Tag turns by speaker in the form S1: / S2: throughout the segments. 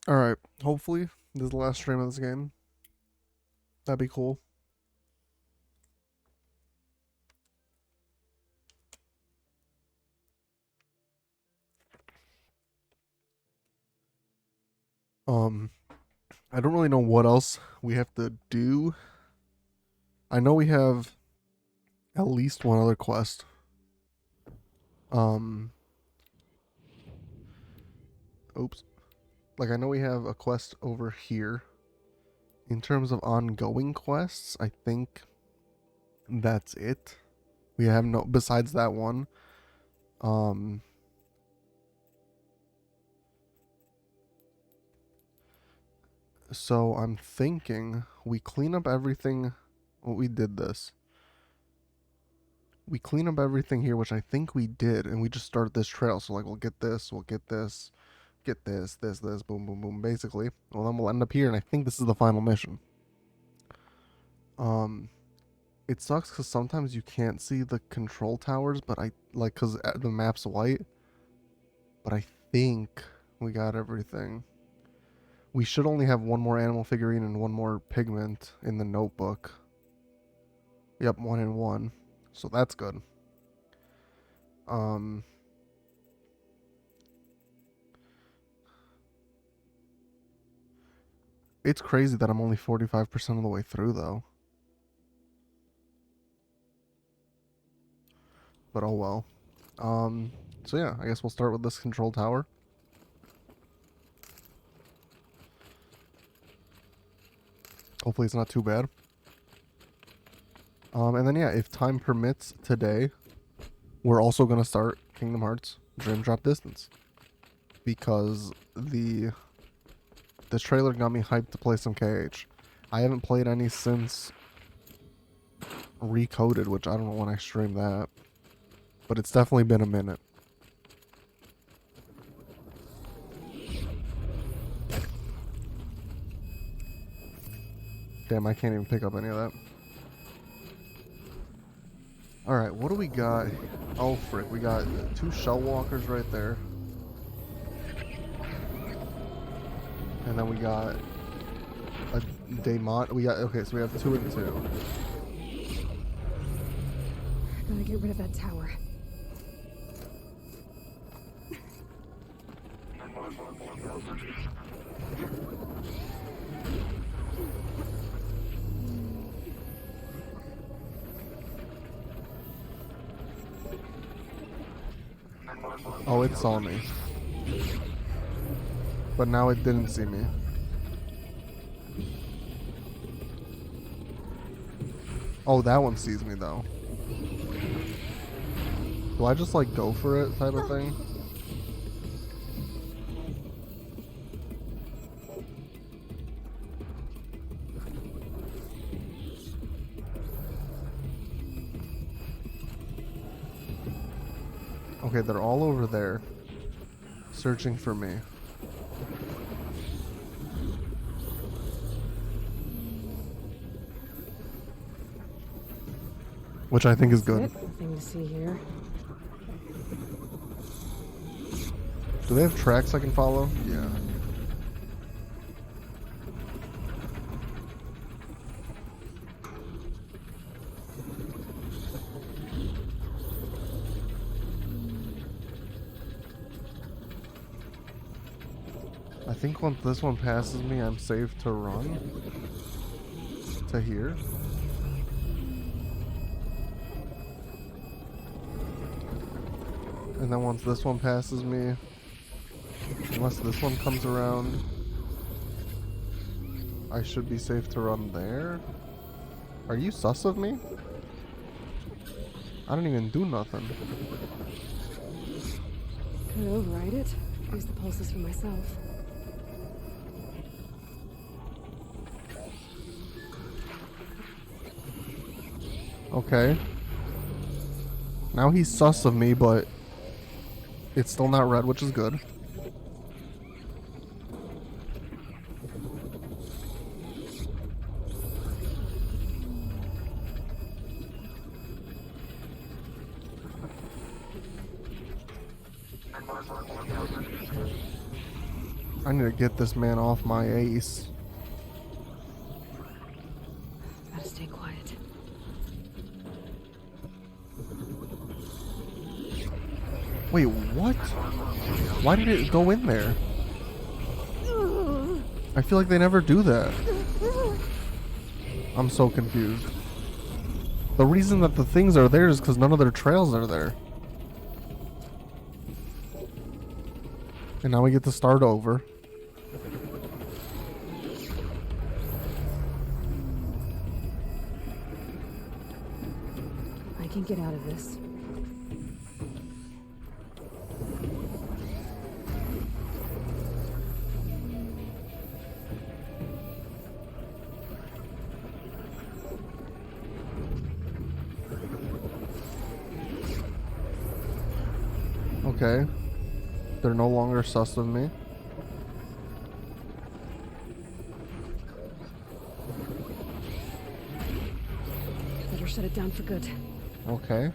S1: Alright, hopefully this is the last stream of this game. That'd be cool. Um, I don't really know what else we have to do. I know we have at least one other quest. Um, oops. Like, I know we have a quest over here. In terms of ongoing quests, I think that's it. We have no, besides that one. Um, so I'm thinking we clean up everything. Well, we did this. We clean up everything here, which I think we did, and we just started this trail. So like, we'll get this, get this, boom, boom, boom, basically. Well, then we'll end up here, and I think this is the final mission. Um, it sucks because sometimes you can't see the control towers, but I like because the map's white. But I think we got everything. We should only have one more animal figurine and one more pigment in the notebook. Yep, 1 and 1. So that's good. It's crazy that I'm only 45% of the way through though. But oh well. So yeah, I guess we'll start with this control tower. Hopefully it's not too bad. And then yeah, if time permits today, we're also gonna start Kingdom Hearts Dream Drop Distance. Because the trailer got me hyped to play some KH. I haven't played any since Recoded, which I don't know when I streamed that. But it's definitely been a minute. Damn, I can't even pick up any of that. Alright, what do we got? Oh, frick. We got 2 shell walkers right there. And then we got a Daemon. Okay, so we have 2 and 2.
S2: Gotta get rid of that tower.
S1: Oh, it saw me. But now it didn't see me. Oh, that one sees me though. Do I just like go for it type of thing? Okay, they're all over there. Searching for me. Which I think is good.
S2: Nothing to see here.
S1: Do they have tracks I can follow? Yeah. I think once this one passes me, I'm safe to run to here. And then once this one passes me, unless this one comes around, I should be safe to run there. Are you sus of me? I didn't even do nothing.
S2: Could override it. Use the pulses for myself.
S1: Okay. Now he's sus of me, but it's still not red, which is good. I need to get this man off my ace.
S2: Gotta stay quiet.
S1: Wait, what? Why did it go in there? I feel like they never do that. I'm so confused. The reason that the things are there is because none of their trails are there. And now we get to start over.
S2: I can get out of this.
S1: Okay. They're no longer sus of me.
S2: Better shut it down for good.
S1: Okay.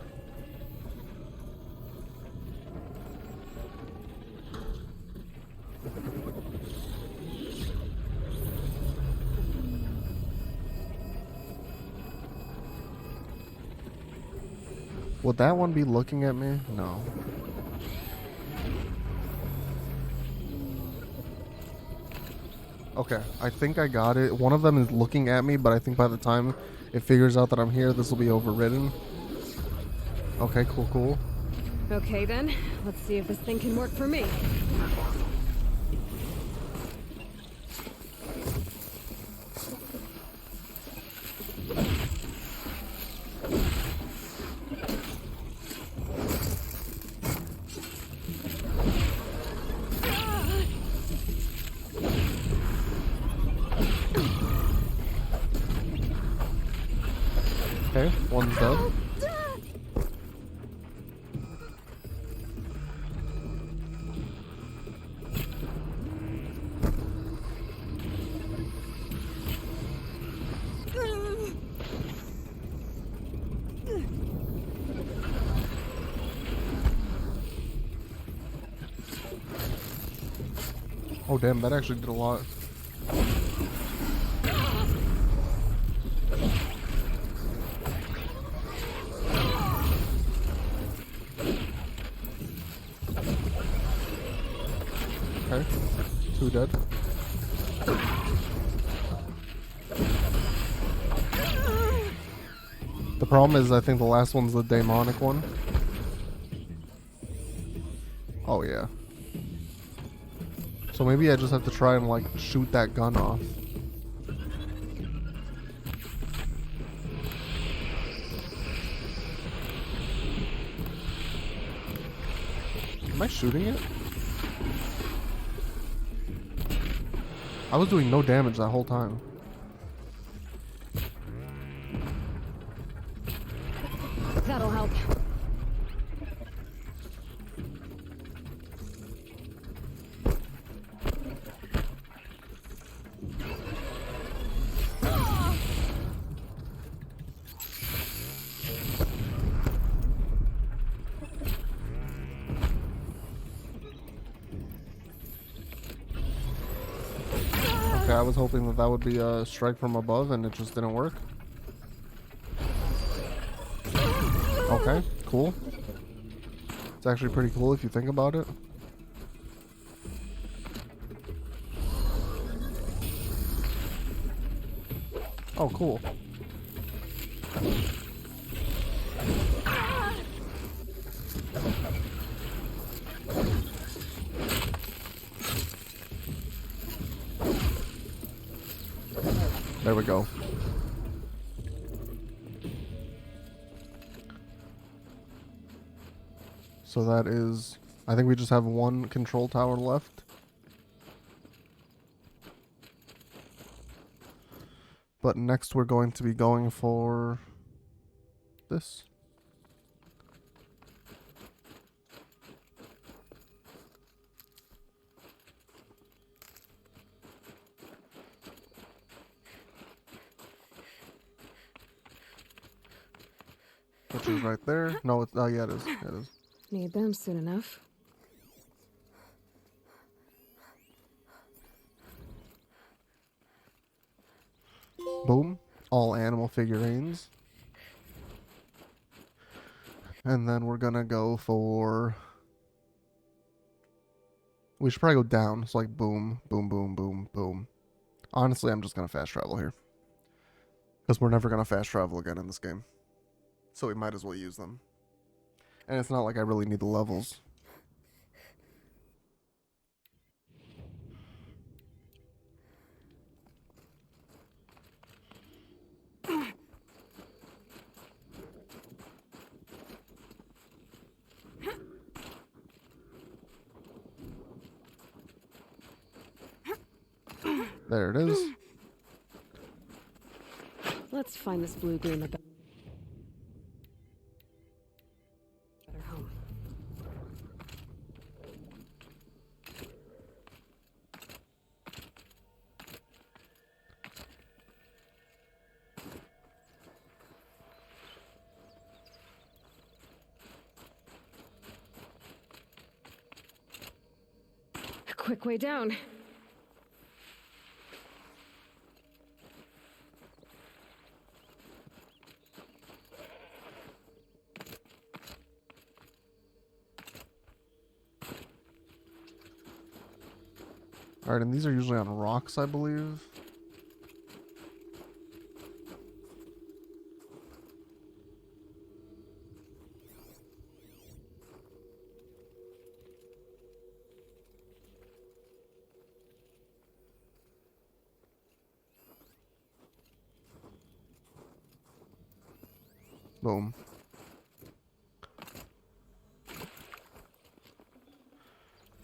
S1: Would that one be looking at me? No. Okay, I think I got it. One of them is looking at me, but I think by the time it figures out that I'm here, this will be overridden. Okay, cool.
S2: Okay then, let's see if this thing can work for me.
S1: Okay, one's dead. Oh damn, that actually did a lot. Okay, 2 dead. The problem is I think the last one's the demonic one. Oh yeah. So maybe I just have to try and like shoot that gun off. Am I shooting it? I was doing no damage that whole time.
S2: That'll help.
S1: Okay, I was hoping that that would be a strike from above and it just didn't work. Okay, cool. It's actually pretty cool if you think about it. Oh, cool. There we go. So that is... I think we just have one control tower left. But next we're going to be going for... this. Which is right there. No, it's... oh, yeah, it is. It is.
S2: Need them soon enough.
S1: all animal figurines. And then we're gonna go for... We should probably go down. So like boom, boom, boom, boom, boom. Honestly, I'm just gonna fast travel here. Because we're never gonna fast travel again in this game. So we might as well use them. And it's not like I really need the levels. There it is.
S2: Let's find this blue gleam a better home. A quick way down.
S1: Alright, and these are usually on rocks, I believe. Boom.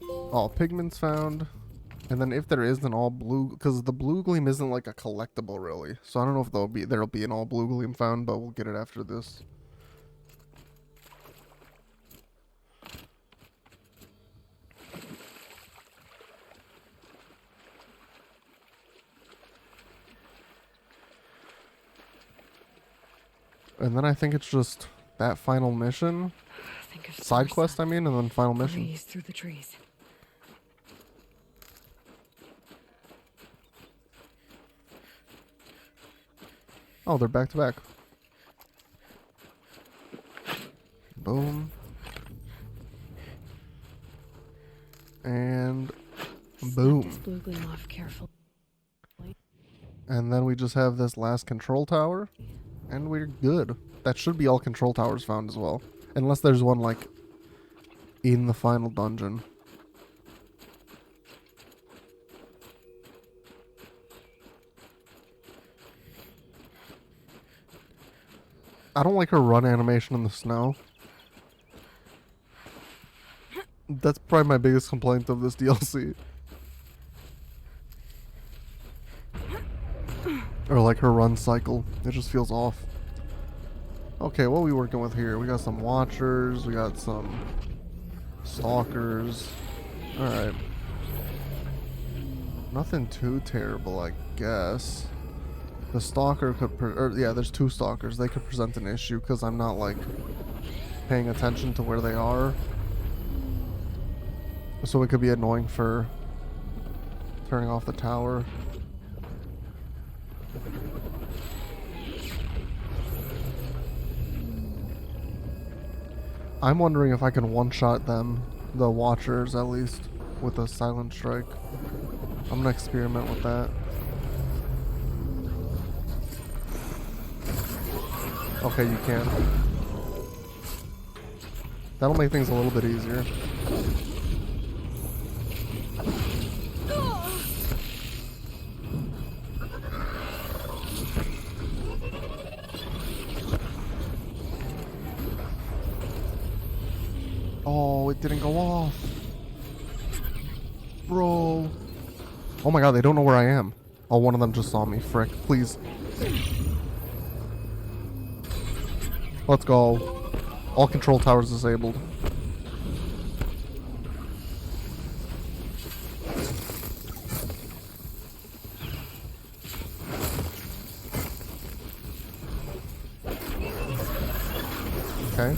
S1: All pigments found. And then if there is an all blue, because the blue gleam isn't like a collectible really, so I don't know if there'll be an all blue gleam found, but we'll get it after this. And then I think it's just that final mission, side quest I mean, and then final mission.
S2: Breeze through the trees.
S1: Oh, they're back to back. Boom. And boom.
S2: This blue gleam off carefully.
S1: And then we just have this last control tower. And we're good. That should be all control towers found as well. Unless there's one like in the final dungeon. I don't like her run animation in the snow. That's probably my biggest complaint of this DLC. Or like her run cycle. It just feels off. Okay, what are we working with here? We got some watchers, we got some stalkers. Alright. Nothing too terrible, I guess. The stalker could, yeah, there's two stalkers. They could present an issue because I'm not like paying attention to where they are. So it could be annoying for turning off the tower. I'm wondering if I can one-shot them, the watchers at least, with a silent strike. I'm gonna experiment with that. Okay, you can. That'll make things a little bit easier. Oh, it didn't go off. Bro. Oh my god, they don't know where I am. Oh, one of them just saw me. Frick, please. Let's go. All control towers disabled. Okay.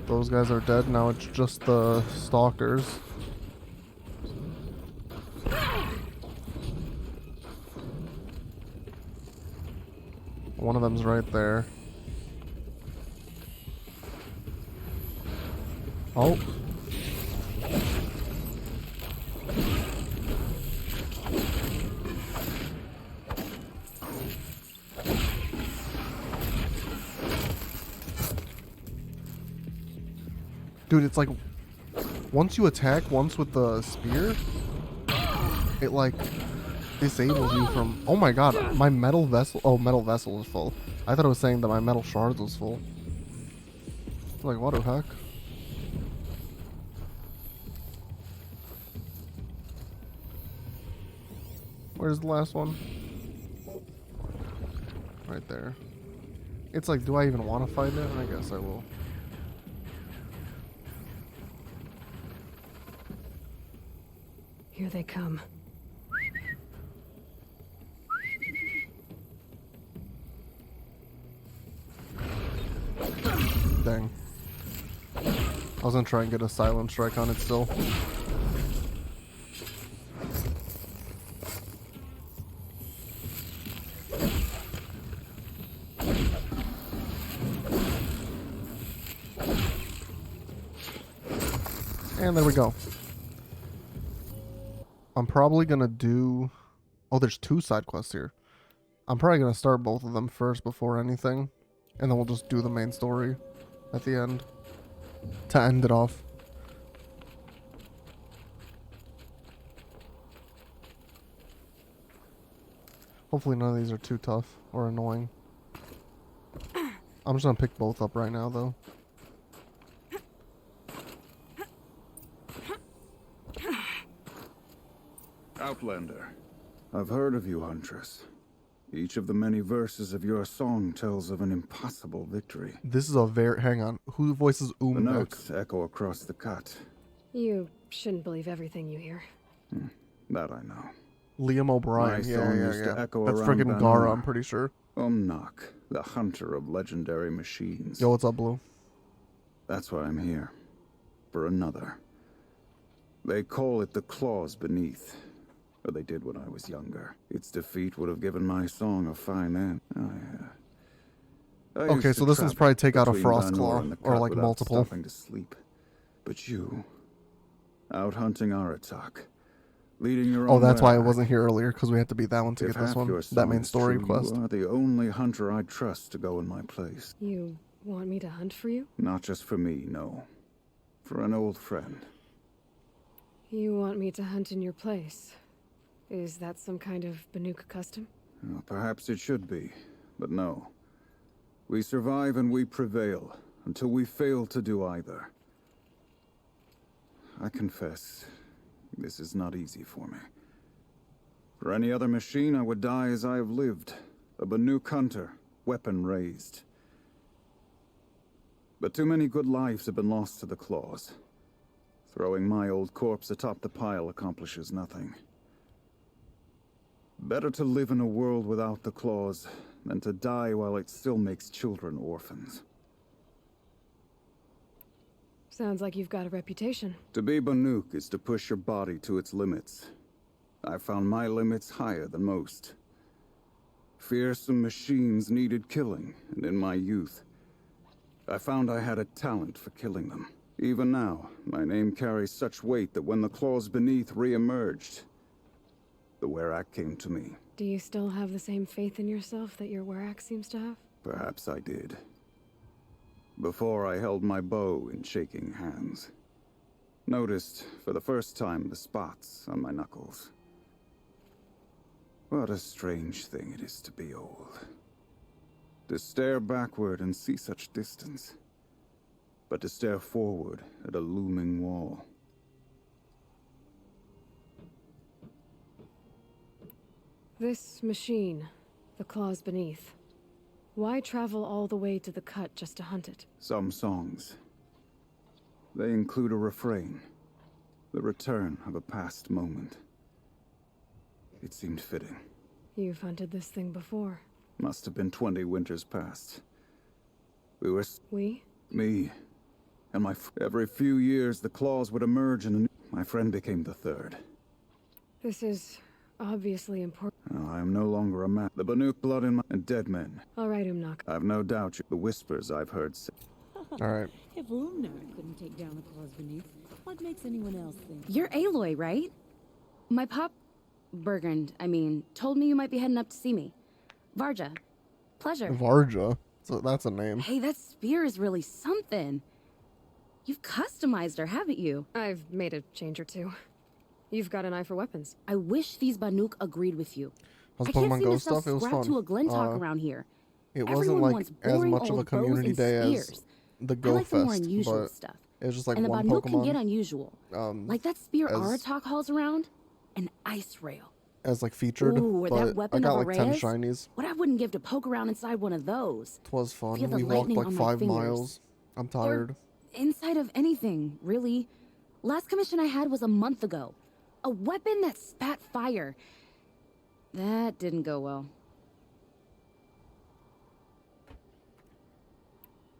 S1: Those guys are dead. Now it's just the stalkers. One of them's right there. Oh. Dude, it's like once you attack once with the spear, it like disables you from. Oh my god, my metal vessel. Oh, metal vessel is full. I thought it was saying that my metal shards was full. Like, what the heck? Where's the last one? Right there. It's like, do I even want to fight it? I guess I will.
S2: Here they come.
S1: Dang. I was gonna try and get a silent strike on it still. And there we go. I'm probably gonna do... Oh, there's 2 side quests here. I'm probably gonna start both of them first before anything. And then we'll just do the main story at the end. To end it off. Hopefully none of these are too tough or annoying. I'm just gonna pick both up right now though.
S3: Outlander, I've heard of you, Huntress. Each of the many verses of your song tells of an impossible victory.
S1: This is a very... Hang on. Who voices
S3: The
S1: Umnek?
S3: notes echo across the cut.
S2: You shouldn't believe everything you hear.
S3: That I know.
S1: Liam O'Brien.
S3: My
S1: Yeah,
S3: song
S1: yeah,
S3: used to
S1: yeah.
S3: echo
S1: That's
S3: around
S1: freaking
S3: Van
S1: Gara,
S3: Moor.
S1: I'm pretty sure.
S3: Umnak, the hunter of legendary machines.
S1: Yo, what's up, Blue?
S3: That's why I'm here. For another. They call it the Claws Beneath. Or they did when I was younger. Its defeat would have given my song a fine end. I
S1: Okay,
S3: used
S1: so
S3: to
S1: this one's
S3: travel
S1: probably take out a
S3: between
S1: Frost
S3: Van Moor
S1: Claw,
S3: and the
S1: or
S3: cut
S1: like
S3: without
S1: multiple.
S3: stopping to sleep. But you, out hunting Aratak, leading your own
S1: Oh, that's why I
S3: Werak.
S1: wasn't here earlier, because we had to beat that one to
S3: If
S1: get this
S3: half
S1: one.
S3: your
S1: That
S3: song
S1: main
S3: is
S1: story
S3: true,
S1: quest.
S3: You are the only hunter I'd trust to go in my place.
S2: You want me to hunt for you?
S3: Not just for me, no. For an old friend.
S2: You want me to hunt in your place? Is that some kind of Banuk custom?
S3: Well, perhaps it should be, but no. We survive and we prevail, until we fail to do either. I confess, this is not easy for me. For any other machine, I would die as I have lived. A Banuk hunter, weapon raised. But too many good lives have been lost to the Claws. Throwing my old corpse atop the pile accomplishes nothing. Better to live in a world without the Claws than to die while it still makes children orphans.
S2: Sounds like you've got a reputation.
S3: To be Banuk is to push your body to its limits. I found my limits higher than most. Fearsome machines needed killing, and in my youth, I found I had a talent for killing them. Even now, my name carries such weight that when the Claws Beneath re-emerged, the Werak came to me.
S2: Do you still have the same faith in yourself that your Werak seems to have?
S3: Perhaps I did. Before I held my bow in shaking hands. Noticed, for the first time, the spots on my knuckles. What a strange thing it is to be old. To stare backward and see such distance. But to stare forward at a looming wall.
S2: This machine, the Claws Beneath. Why travel all the way to the cut just to hunt it?
S3: Some songs. They include a refrain. The return of a past moment. It seemed fitting.
S2: You've hunted this thing before.
S3: Must have been 20 winters past. We were...
S2: We?
S3: Me. And every few years, the Claws would emerge and my friend became the third.
S2: This is obviously important.
S3: Oh, I am no longer a man. The Banuk blood in my... and dead men.
S2: All right, Umnak.
S3: I've no doubt the whispers I've heard say.
S1: Alright.
S4: If Umnar couldn't take down the claws beneath, what makes anyone else think?
S5: You're Aloy, right? My pop... Bergund, I mean, told me you might be heading up to see me. Varja. Pleasure.
S1: Varja. So that's a name.
S5: Hey, that spear is really something. You've customized her, haven't you?
S2: I've made a change or two. You've got an eye for weapons.
S5: I wish these Banuk agreed with you.
S1: How's
S5: I can't
S1: Pokemon
S5: seem
S1: Go
S5: to sell
S1: stuff? It was
S5: scrap
S1: fun.
S5: to a Glintalk around here.
S1: It wasn't
S5: Everyone
S1: like
S5: wants
S1: as
S5: boring
S1: much of a
S5: old bows
S1: community
S5: and
S1: day as
S5: spears.
S1: the
S5: I
S1: Go
S5: like the more
S1: Fest,
S5: unusual
S1: but
S5: stuff.
S1: it was just like
S5: And the
S1: one
S5: Banuk can get
S1: Pokemon
S5: unusual. Like that spear
S1: as-
S5: Aratak hauls around. An ice rail.
S1: as like featured.
S5: Ooh, or that
S1: but I
S5: weapon
S1: got
S5: of
S1: like 10
S5: Arrayas?
S1: shinies.
S5: What I wouldn't give to poke around inside one of those.
S1: Twas fun.
S5: Feel the
S1: We walked
S5: lightning
S1: like
S5: on my
S1: 5
S5: fingers.
S1: miles. I'm tired.
S5: Or inside of anything, really. Last commission I had was a month ago. A weapon that spat fire. That didn't go well.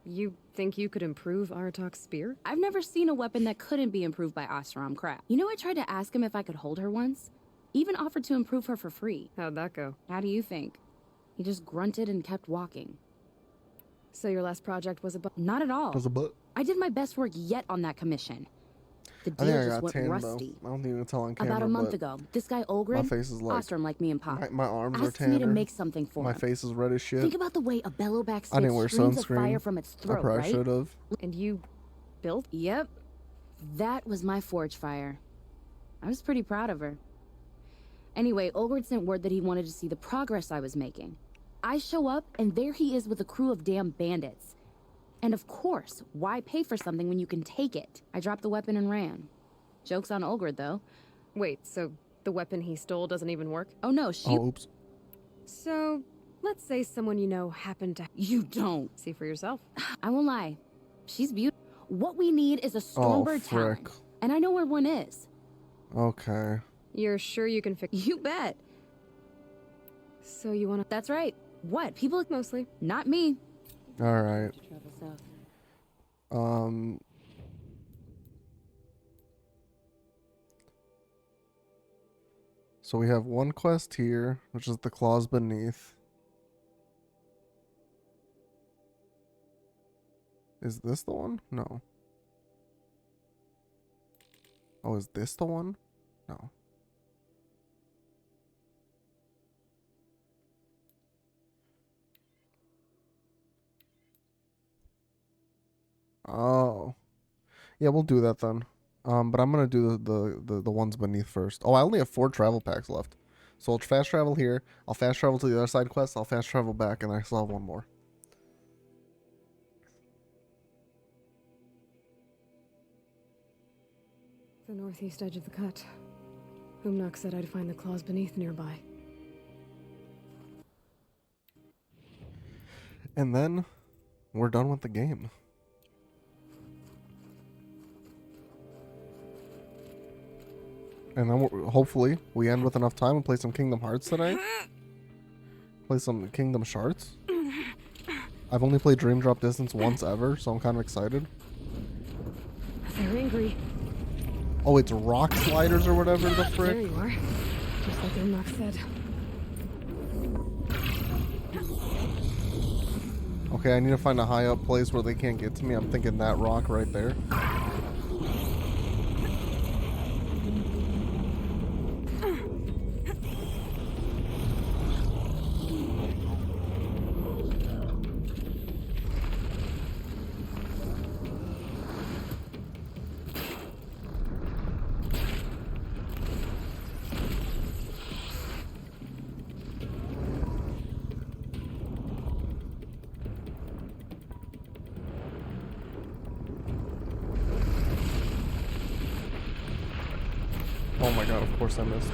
S2: You think you could improve Aratak's spear?
S5: I've never seen a weapon that couldn't be improved by Oseram Crap. You know, I tried to ask him if I could hold her once. Even offered to improve her for free.
S2: How'd that go?
S5: How do you think? He just grunted and kept walking.
S2: So your last project was about...
S5: Not at all.
S1: Was a butt.
S5: I did my best work yet on that commission. The
S1: I
S5: deal
S1: think I
S5: just
S1: got
S5: went
S1: tan
S5: rusty.
S1: though. I don't think you can tell on camera.
S5: About a month
S1: but
S5: ago, this guy
S1: My
S5: Olgrin,
S1: face is like
S5: Ostrom like me and Pop,
S1: my arms are
S5: asked me to
S1: tanner.
S5: make something for
S1: My
S5: him.
S1: face is red as shit.
S5: Think about the way a bellowback
S1: I didn't wear
S5: snake streams of
S1: sunscreen.
S5: fire from its
S1: I
S5: throat,
S1: probably
S5: right?
S1: should have.
S2: And you built?
S5: Yep. That was my forge fire. I was pretty proud of her. Anyway, Olgrin sent word that he wanted to see the progress I was making. I show up, and there he is with a crew of damn bandits. And of course, why pay for something when you can take it? I dropped the weapon and ran. Joke's on Olgrid, though.
S2: Wait, so the weapon he stole doesn't even work?
S5: Oh no, she...
S1: Oh, oops.
S2: So, let's say someone you know happened to
S5: You don't.
S2: see for yourself.
S5: I won't lie. She's beautiful. What we need is a
S1: Oh,
S5: Stormbird Talon.
S1: frick.
S5: And I know where one is.
S1: Okay.
S2: You're sure you can fix...
S5: You bet.
S2: So you wanna...
S5: That's right. What? People...
S2: Mostly.
S5: Not me.
S1: Alright.
S4: Travel south.
S1: So we have one quest here, which is the Claws Beneath. Is this the one? No. Oh, is this the one? No. Oh. Yeah, we'll do that then. But I'm gonna do the ones beneath first. Oh, I only have 4 travel packs left. So I'll fast travel here. I'll fast travel to the other side quest. I'll fast travel back, and I still have one more.
S2: The northeast edge of the cut. Umnak said I'd find the claws beneath nearby.
S1: And then we're done with the game. And then hopefully we end with enough time and play some Kingdom Hearts today. Play some Kingdom Shards. I've only played Dream Drop Distance once ever, so I'm kind of excited.
S2: They're angry.
S1: Oh, it's rock sliders or whatever the
S2: There
S1: frick.
S2: you are. Just like Umnak said.
S1: Okay, I need to find a high up place where they can't get to me. I'm thinking that rock right there. Oh my god, of course I missed.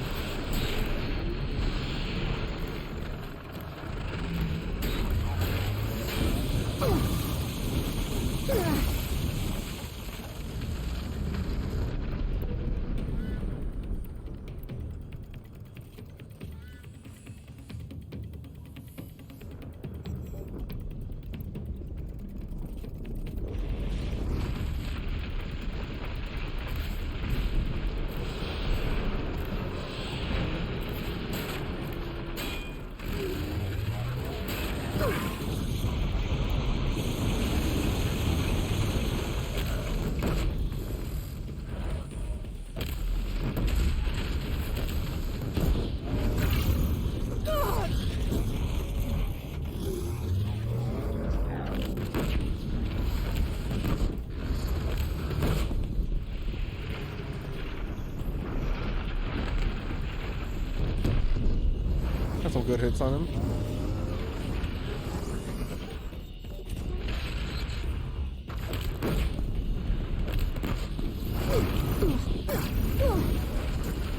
S1: Got some good hits on him.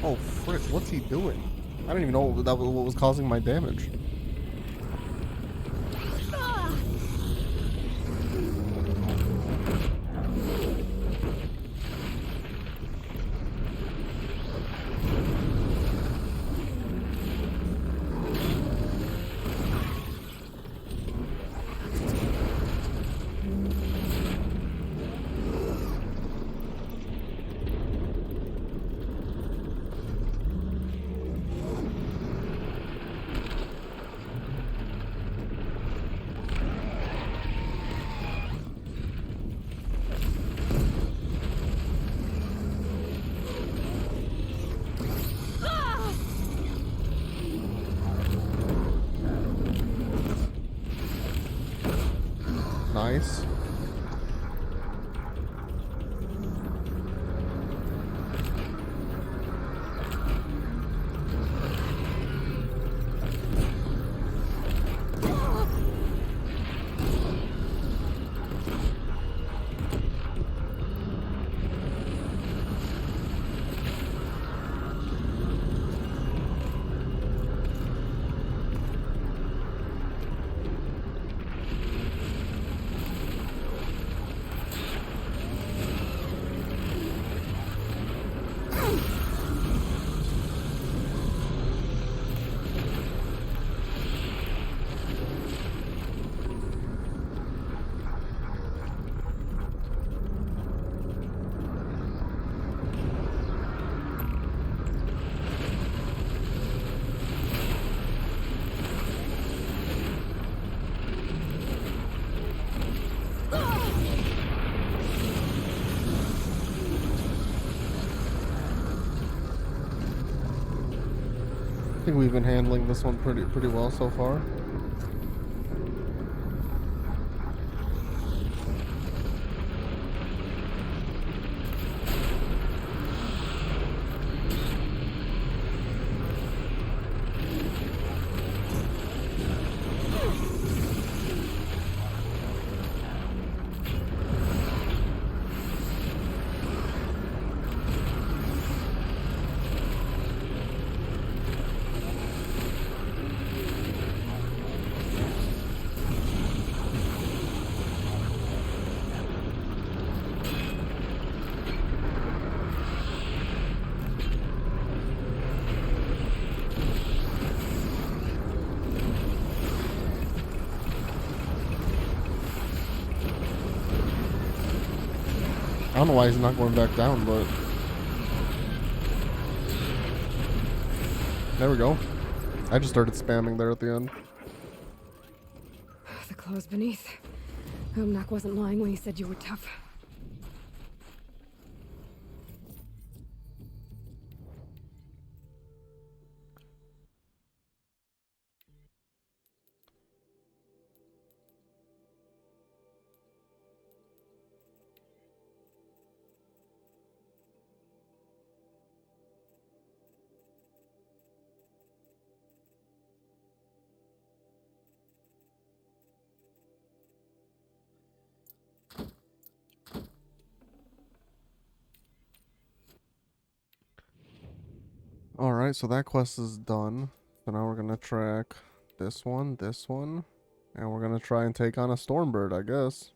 S1: Oh frick, what's he doing? I don't even know what was causing my damage. Nice. I think we've been handling this one pretty well so far. I don't know why he's not going back down, but there we go. I just started spamming there at the end.
S2: The claws beneath. Umnak wasn't lying when he said you were tough.
S1: Alright, so that quest is done. So now we're gonna track this one, and we're gonna try and take on a Stormbird, I guess.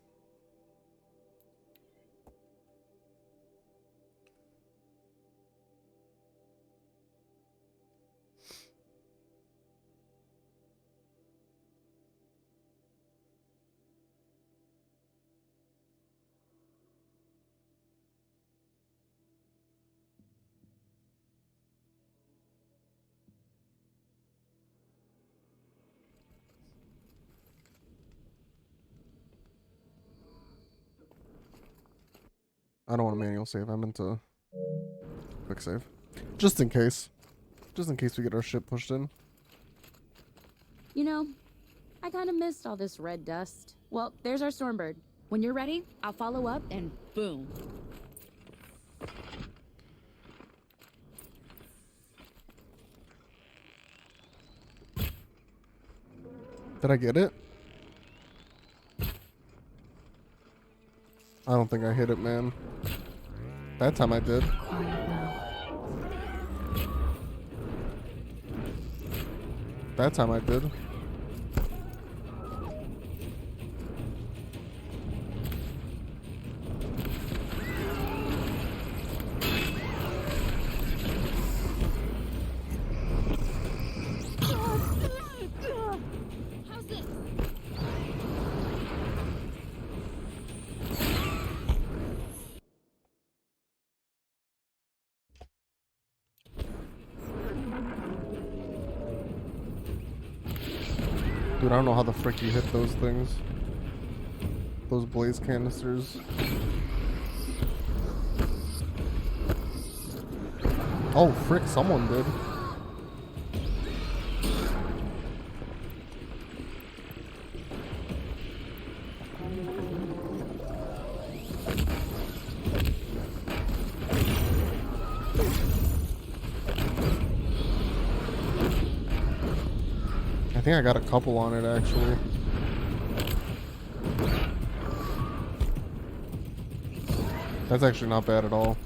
S1: I don't want a manual save. I meant to quick save. Just in case. Just in case we get our ship pushed in.
S5: You know, I kind of missed all this red dust. Well, there's our Stormbird. When you're ready, I'll follow up and boom.
S1: Did I get it? I don't think I hit it, man. That time I did.
S2: Quiet now.
S1: That time I did.
S5: How's this?
S1: Dude, I don't know how the frick you hit those things. Those blaze canisters. Oh, frick, someone did. I think I got a couple on it, actually. That's actually not bad at all.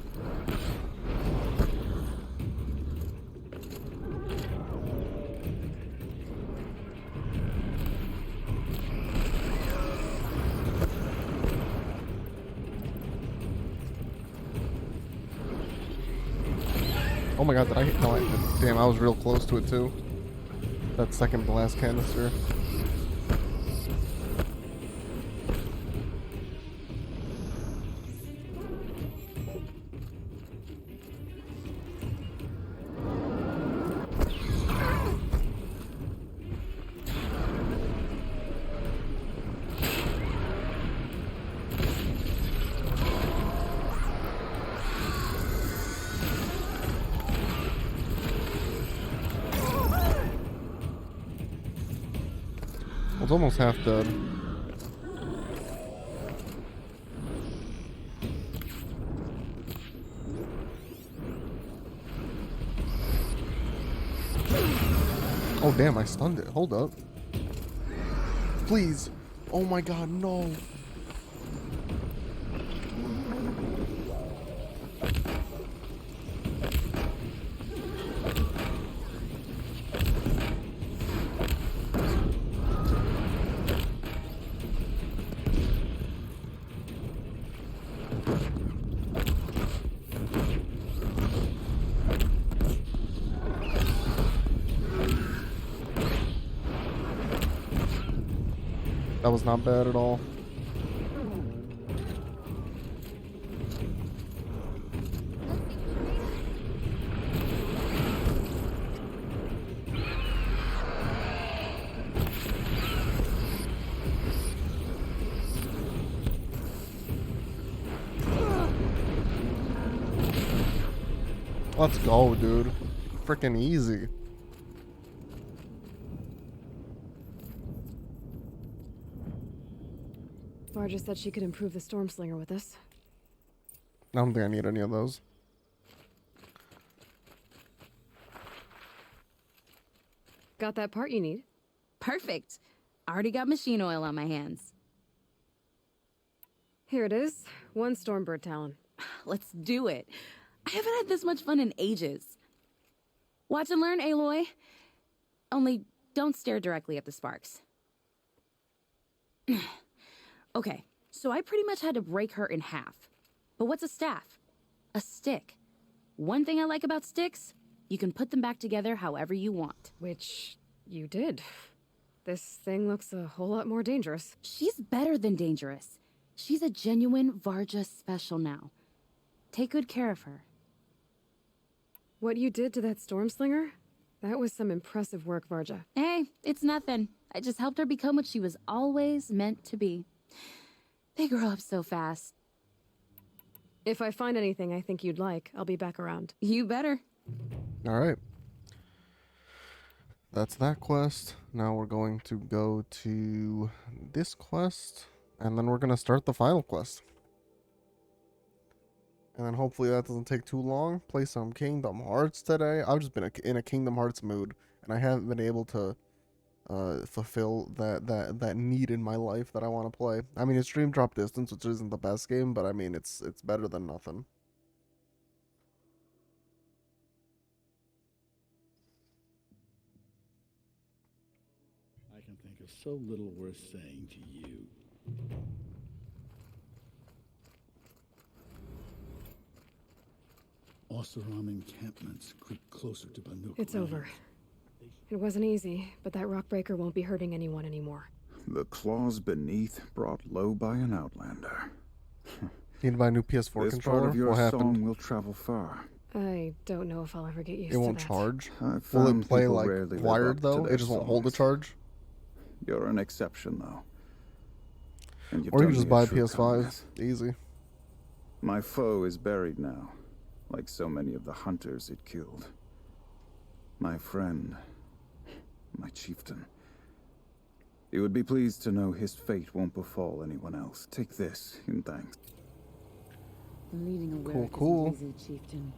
S1: Oh my god, did I hit? No, I didn't. Damn, I was real close to it too. That second blast canister. It's almost half dead. Oh damn, I stunned it. Hold up. Please. Oh my god, no. That was not bad at all. Let's go, dude. Freaking easy.
S2: Varja said she could improve the Stormslinger with us.
S1: I don't think I need any of those.
S2: Got that part you need?
S5: Perfect. Already got machine oil on my hands.
S2: Here it is. 1 Stormbird Talon.
S5: Let's do it. I haven't had this much fun in ages. Watch and learn, Aloy. Only don't stare directly at the sparks. Okay, so I pretty much had to break her in half. But what's a staff? A stick. One thing I like about sticks, you can put them back together however you want.
S2: Which you did. This thing looks a whole lot more dangerous.
S5: She's better than dangerous. She's a genuine Varja special now. Take good care of her.
S2: What you did to that Stormslinger? That was some impressive work, Varja.
S5: Hey, it's nothing. I just helped her become what she was always meant to be. They grow up so fast.
S2: If I find anything I think you'd like, I'll be back around.
S5: You better.
S1: All right. That's that quest. Now we're going to go to this quest, and then we're going to start the final quest. And then hopefully that doesn't take too long. Play some Kingdom Hearts today. I've just been in a Kingdom Hearts mood, and I haven't been able to fulfill that need in my life that I want to play. I mean, it's Dream Drop Distance, which isn't the best game, but I mean, it's better than nothing.
S6: I can think of so little worth saying to you. Oseram encampments creep closer to Banuk.
S2: It's over. It wasn't easy, but that rockbreaker won't be hurting anyone anymore.
S3: The claws beneath brought low by an outlander.
S1: Need to buy a new PS4
S3: This part
S1: controller?
S3: of your
S1: What happened?
S3: song will travel far.
S2: I don't know if I'll ever get used
S1: It
S2: to
S1: won't
S2: that.
S1: charge?
S3: I've
S1: Will
S3: found
S1: it play
S3: people
S1: like
S3: rarely live
S1: wired
S3: up to
S1: though?
S3: their
S1: It just won't hold a
S3: songs.
S1: charge?
S3: You're an exception, though. And you've
S1: Or you
S3: done
S1: can just
S3: me
S1: buy a
S3: true
S1: PS5.
S3: kindness.
S1: Easy.
S3: My foe is buried now, like so many of the hunters it killed. My friend, my chieftain. You would be pleased to know his fate won't befall anyone else. Take this in thanks.
S4: Leading a
S1: Cool,
S4: werewolf
S1: cool.
S4: isn't easy, chieftain.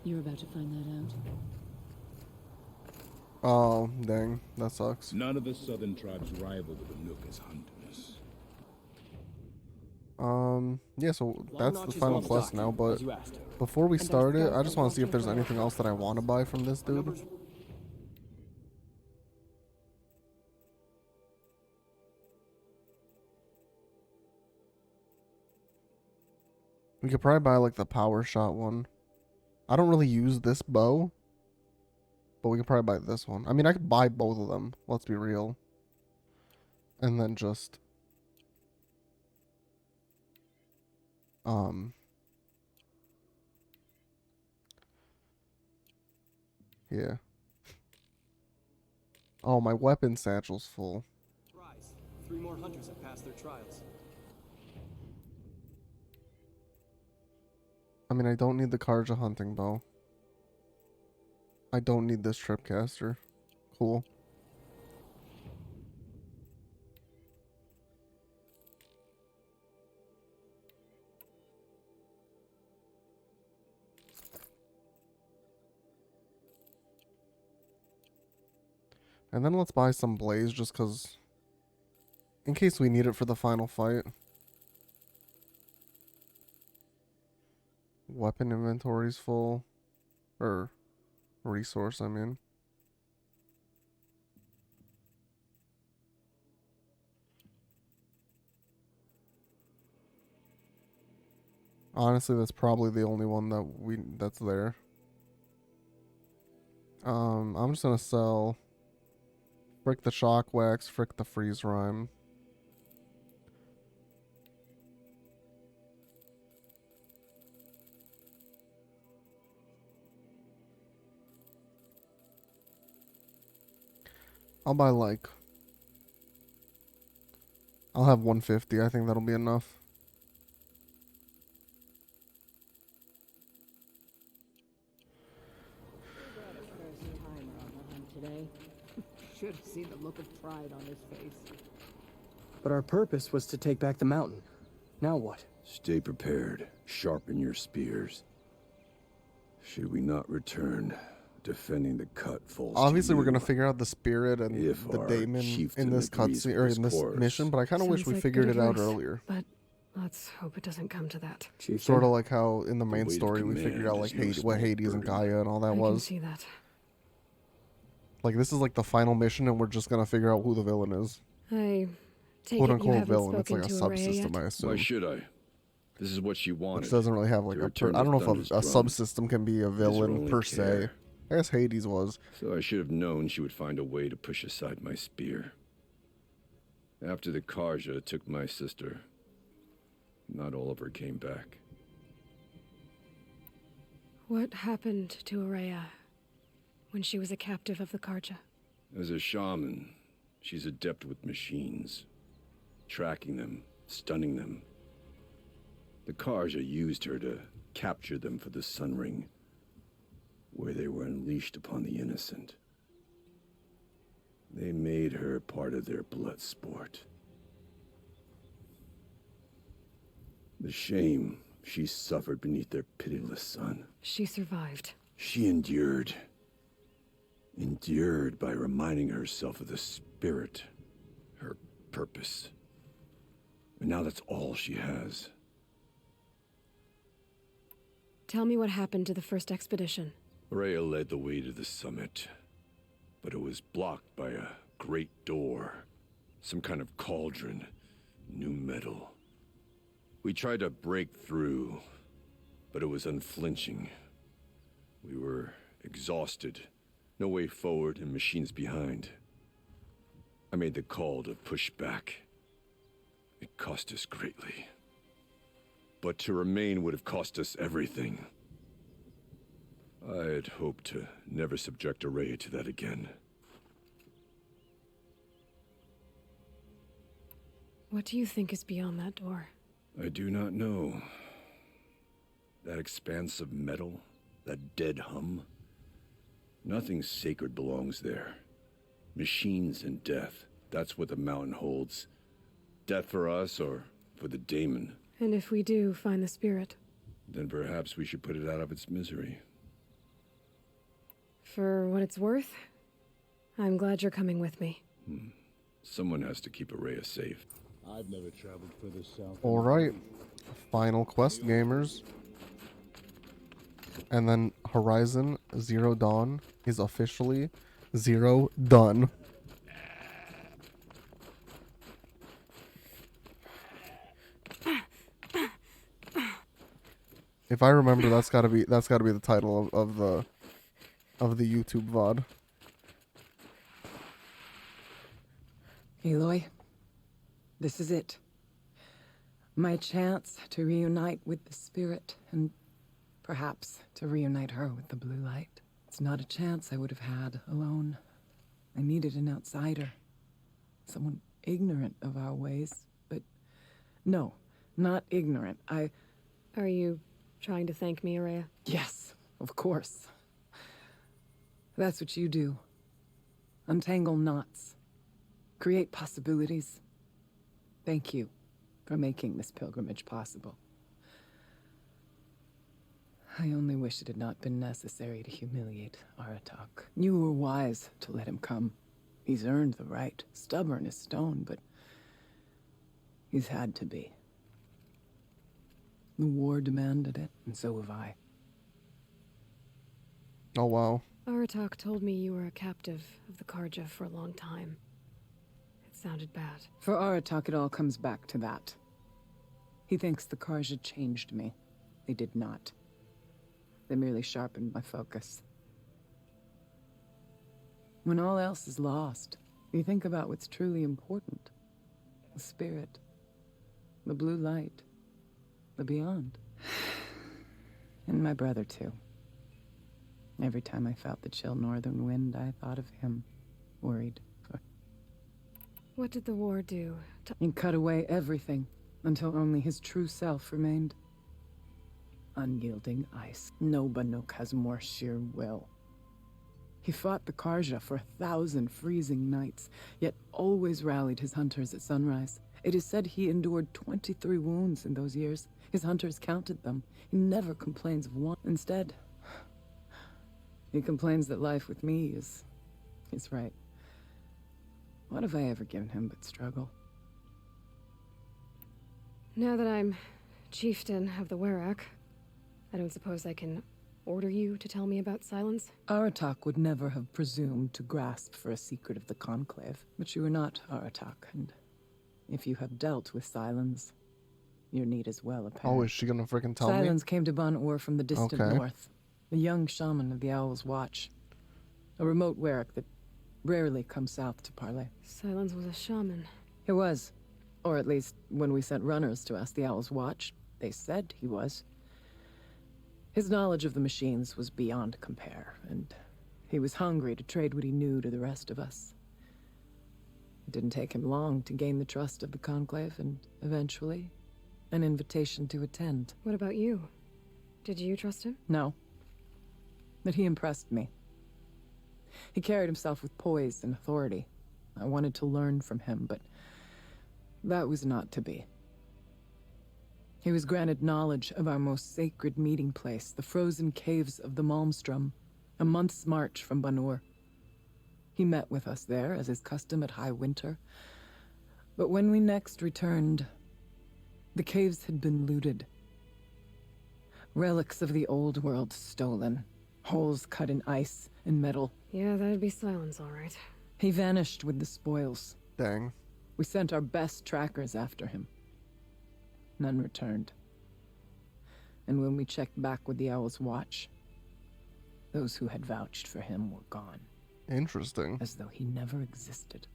S4: You're about to find that out.
S1: Oh, dang. That sucks.
S6: None of the southern tribes rival the Banuk as hunters.
S1: Yeah, so that's the final quest now, but before we start it, I just want to see if there's anything else that I want to buy from this dude. We could probably buy like the power shot one. I don't really use this bow, but we could probably buy this one. I mean, I could buy both of them, let's be real. And then just yeah. Oh, my weapon satchel's full.
S7: Rise. 3 more hunters have passed their trials.
S1: I mean, I don't need the Karja hunting bow. I don't need this tripcaster. Cool. And then let's buy some blaze just because in case we need it for the final fight. Weapon inventory's full. Or resource, I mean. Honestly, that's probably the only one that's there. I'm just gonna sell Frick the Shock Wax, Frick the Freeze Rhyme. I'll buy like... I'll have 150. I think that'll be enough.
S4: Should have seen the look of pride on his face.
S7: But our purpose was to take back the mountain. Now what?
S8: Stay prepared. Sharpen your spears. Should we not return, defending the cut falls
S1: Obviously,
S8: to
S1: we're
S8: you.
S1: gonna figure out the spirit and
S8: If
S1: the
S8: our
S1: daemon
S8: chieftain
S1: in this
S8: agrees
S1: cutscene or
S8: with
S1: in
S8: his
S1: this
S8: course.
S1: mission, but I kind of wish
S2: Sounds
S1: we
S2: like
S1: figured
S2: good
S1: it out
S2: advice,
S1: earlier.
S2: But let's hope it doesn't come to that.
S7: Chieftain?
S1: Sort of like how in the main
S8: weight of
S1: story we figured
S8: command
S1: out
S8: is
S1: like
S8: no
S1: what
S8: small
S1: Hades and
S8: burden.
S1: Gaia and all that
S2: I can
S1: was.
S2: see that.
S1: Like this is like the final mission, and we're just gonna figure out who the villain is.
S2: I take
S1: "Quote
S2: it you
S1: unquote"
S2: haven't
S1: villain. It's
S2: spoken
S1: like a
S2: to Araya
S1: subsystem,
S2: yet?
S1: I assume.
S8: Why should I? This is what she wanted.
S1: Which doesn't really have like
S8: The
S1: a.
S8: return
S1: I don't know
S8: of
S1: if a
S8: Thunder's
S1: subsystem can be a
S8: Is her
S1: villain
S8: only
S1: per se.
S8: care.
S1: I guess Hades was.
S8: So I should have known she would find a way to push aside my spear. After the Karja took my sister, not all of her came back.
S2: What happened to Araya when she was a captive of the Karja?
S8: As a shaman, she's adept with machines. Tracking them, stunning them. The Karja used her to capture them for the Sun Ring, where they were unleashed upon the innocent. They made her part of their blood sport. The shame she suffered beneath their pitiless sun.
S2: She survived.
S8: She endured. Endured by reminding herself of the spirit, her purpose. And now that's all she has.
S2: Tell me what happened to the first expedition.
S8: Rhea led the way to the summit, but it was blocked by a great door. Some kind of cauldron, new metal. We tried to break through, but it was unflinching. We were exhausted, no way forward and machines behind. I made the call to push back. It cost us greatly. But to remain would have cost us everything. I had hoped to never subject Araya to that again.
S2: What do you think is beyond that door?
S8: I do not know. That expanse of metal, that dead hum. Nothing sacred belongs there. Machines and death, that's what the mountain holds. Death for us or for the daemon.
S2: And if we do find the spirit?
S8: Then perhaps we should put it out of its misery.
S2: For what it's worth, I'm glad you're coming with me.
S8: Someone has to keep Araya safe.
S6: I've never traveled further south.
S1: Alright. Final quest, gamers. And then Horizon Zero Dawn is officially Zero done. If I remember, that's gotta be the title of the YouTube VOD.
S9: Aloy, this is it. My chance to reunite with the spirit, and perhaps to reunite her with the blue light. It's not a chance I would have had alone. I needed an outsider. Someone ignorant of our ways, but no, not ignorant.
S2: Are you trying to thank me, Araya?
S9: Yes, of course. That's what you do. Untangle knots. Create possibilities. Thank you for making this pilgrimage possible. I only wish it had not been necessary to humiliate Aratak. You were wise to let him come. He's earned the right. Stubborn as stone, but he's had to be. The war demanded it, and so have I.
S1: Oh wow.
S2: Aratak told me you were a captive of the Karja for a long time. It sounded bad.
S9: For Aratak, it all comes back to that. He thinks the Karja changed me. They did not. They merely sharpened my focus. When all else is lost, you think about what's truly important. The spirit. The blue light. The beyond. And my brother, too. Every time I felt the chill northern wind, I thought of him, worried for...
S2: What did the war do?
S9: He cut away everything, until only his true self remained. Unyielding ice. No Banuk has more sheer will. He fought the Karja for 1,000 freezing nights, yet always rallied his hunters at sunrise. It is said he endured 23 wounds in those years. His hunters counted them. He never complains of one. Instead, he complains that life with me is right. What have I ever given him but struggle?
S2: Now that I'm chieftain of the Werak, I don't suppose I can order you to tell me about Silence?
S9: Aratak would never have presumed to grasp for a secret of the Conclave. But you are not Aratak, and if you have dealt with Silence, your need is well apparent.
S1: Oh, is she gonna freaking tell me?
S9: Silence came to Ban-Ur from the distant
S1: Okay.
S9: north. A young shaman of the Owl's Watch. A remote Werak that rarely comes south to parley.
S2: Silence was a shaman.
S9: He was. Or at least, when we sent runners to ask the Owl's Watch, they said he was. His knowledge of the machines was beyond compare, and he was hungry to trade what he knew to the rest of us. It didn't take him long to gain the trust of the Conclave, and eventually, an invitation to attend.
S2: What about you? Did you trust him?
S9: No. But he impressed me. He carried himself with poise and authority. I wanted to learn from him, but that was not to be. He was granted knowledge of our most sacred meeting place, the frozen caves of the Malmstrom, a month's march from Banur. He met with us there, as is custom at High Winter. But when we next returned, the caves had been looted. Relics of the old world stolen. Holes cut in ice and metal.
S2: Yeah, that'd be Silence, all right.
S9: He vanished with the spoils.
S1: Dang.
S9: We sent our best trackers after him. None returned. And when we checked back with the Owl's Watch, those who had vouched for him were gone.
S1: Interesting.
S9: As though he never existed.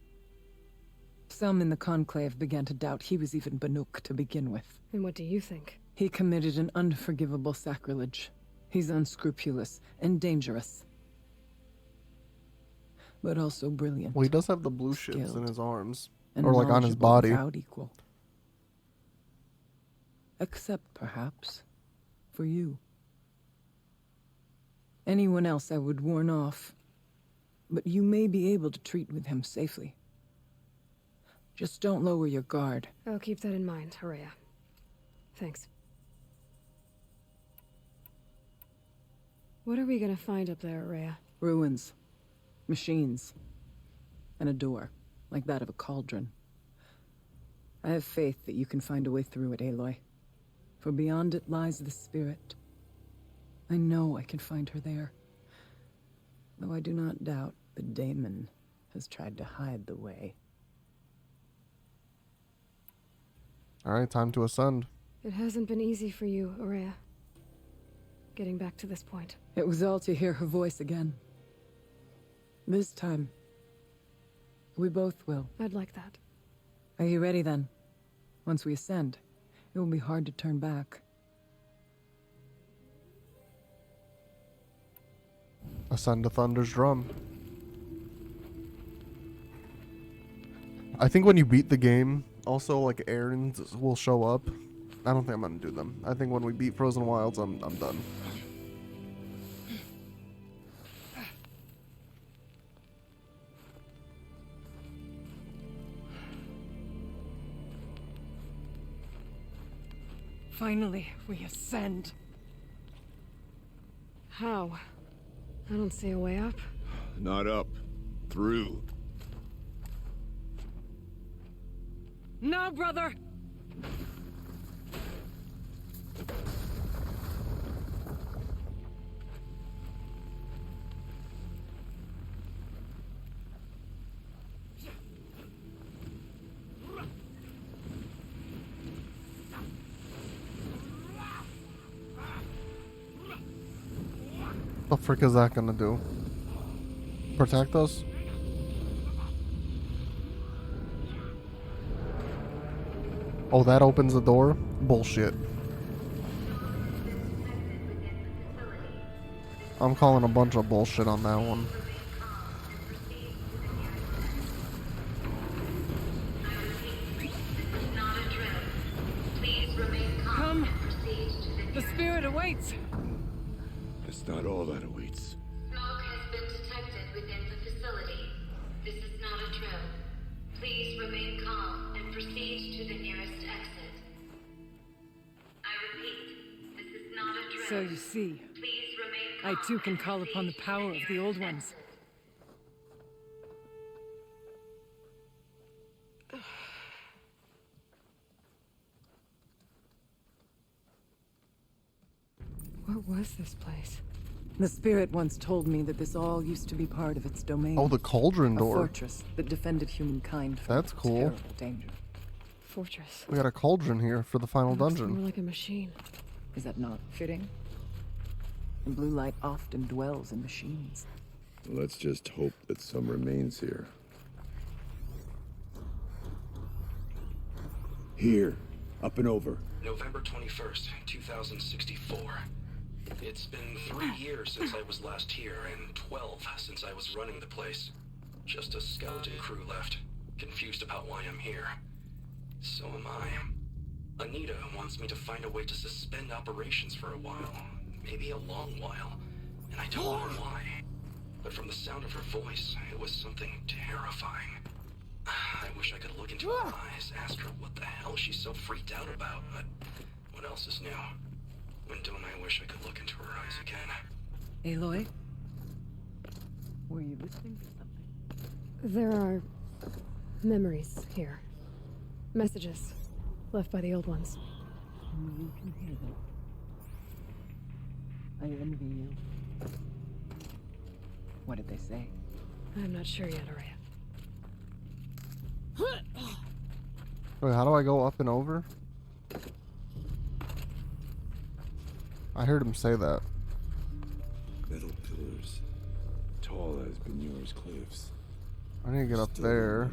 S9: Some in the Conclave began to doubt he was even Banuk to begin with.
S2: And what do you think?
S9: He committed an unforgivable sacrilege. He's unscrupulous and dangerous. But also brilliant.
S1: Well, he does have the blue ships in
S9: skilled,
S1: his arms.
S9: and
S1: Or like on his
S9: knowledgeable
S1: body.
S9: without equal. Except, perhaps, for you. Anyone else I would warn off. But you may be able to treat with him safely. Just don't lower your guard.
S2: I'll keep that in mind, Horea. Thanks. What are we gonna find up there, Horea?
S9: Ruins. Machines. And a door, like that of a cauldron. I have faith that you can find a way through it, Aloy. For beyond it lies the spirit. I know I can find her there. Though I do not doubt the daemon has tried to hide the way.
S1: Alright, time to ascend.
S2: It hasn't been easy for you, Horea. Getting back to this point.
S9: It was all to hear her voice again. This time, we both will.
S2: I'd like that.
S9: Are you ready then? Once we ascend, it will be hard to turn back.
S1: Ascend to Thunder's drum. I think when you beat the game, also like errands will show up. I don't think I'm gonna do them. I think when we beat Frozen Wilds, I'm done.
S9: Finally, we ascend.
S2: How? I don't see a way up.
S8: Not up. Through.
S9: No, brother!
S1: The frick is that gonna do? Protect us? Oh, that opens the door? Bullshit. I'm calling a bunch of bullshit on that one.
S9: Come! The spirit awaits!
S8: It's not all that awaits.
S10: Smoke has been detected within the facility. This is not a drill. Please remain calm and proceed to the nearest exit. I repeat, this is not a drill.
S9: So you see,
S10: Please remain
S9: I
S10: calm
S9: too can
S10: and
S9: call upon the
S10: proceed to
S9: power of the
S10: nearest
S9: old ones.
S10: exit.
S2: What was this place?
S9: The spirit once told me that this all used to be part of its domain.
S1: Oh, the cauldron
S9: a
S1: door.
S9: fortress that defended humankind from
S1: That's cool.
S9: terrible danger.
S2: Fortress.
S1: We got a cauldron here for the final
S2: Looks
S1: dungeon.
S2: more like a machine.
S9: Is that not fitting? The blue light often dwells in machines.
S8: Let's just hope that some remains here. Here. Up and over.
S11: November 21st, 2064. It's been 3 years since I was last here, and 12 since I was running the place. Just a skeleton crew left, confused about why I'm here. So am I. Anita wants me to find a way to suspend operations for a while, maybe a long while, and I don't know why. But from the sound of her voice, it was something terrifying. I wish I could look into her eyes, ask her what the hell she's so freaked out about, but what else is new? When don't I wish I could look into her eyes again?
S9: Aloy? Were you listening to something?
S2: There are memories here. Messages left by the old ones.
S9: You can hear them. I envy you. What did they say?
S2: I'm not sure yet, Araya.
S1: Wait, how do I go up and over? I heard him say that.
S8: Metal pillars, tall as Benur's cliffs.
S1: I need to get up there.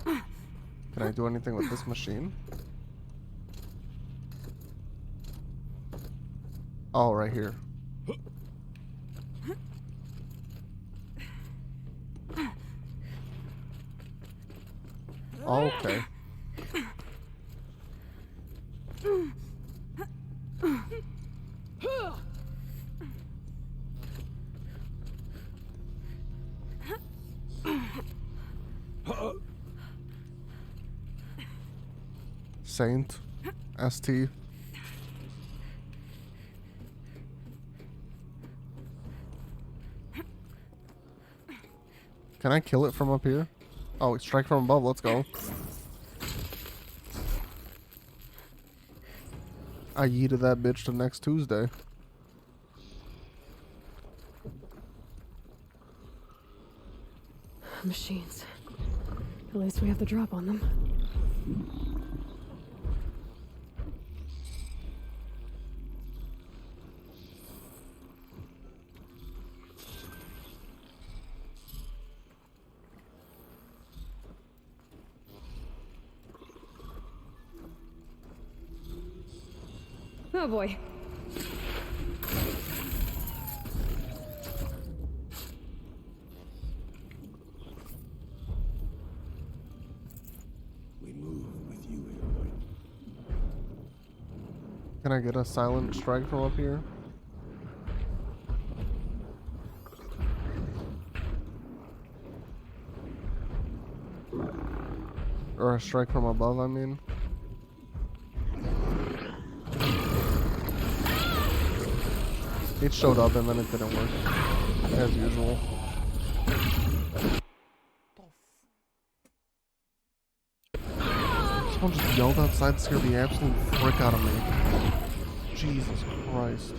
S1: Can I do anything with this machine? Oh, right here. Oh, okay. Saint ST. Can I kill it from up here? Oh, strike from above, let's go. I yeeted that bitch to next Tuesday.
S2: Machines. At least we have the drop on them. Oh boy.
S8: We move with you, Aloy.
S1: Can I get a silent strike from up here? Or a strike from above, I mean. It showed up and then it didn't work. As usual. Someone just yelled outside to scare the absolute frick out of me. Jesus Christ.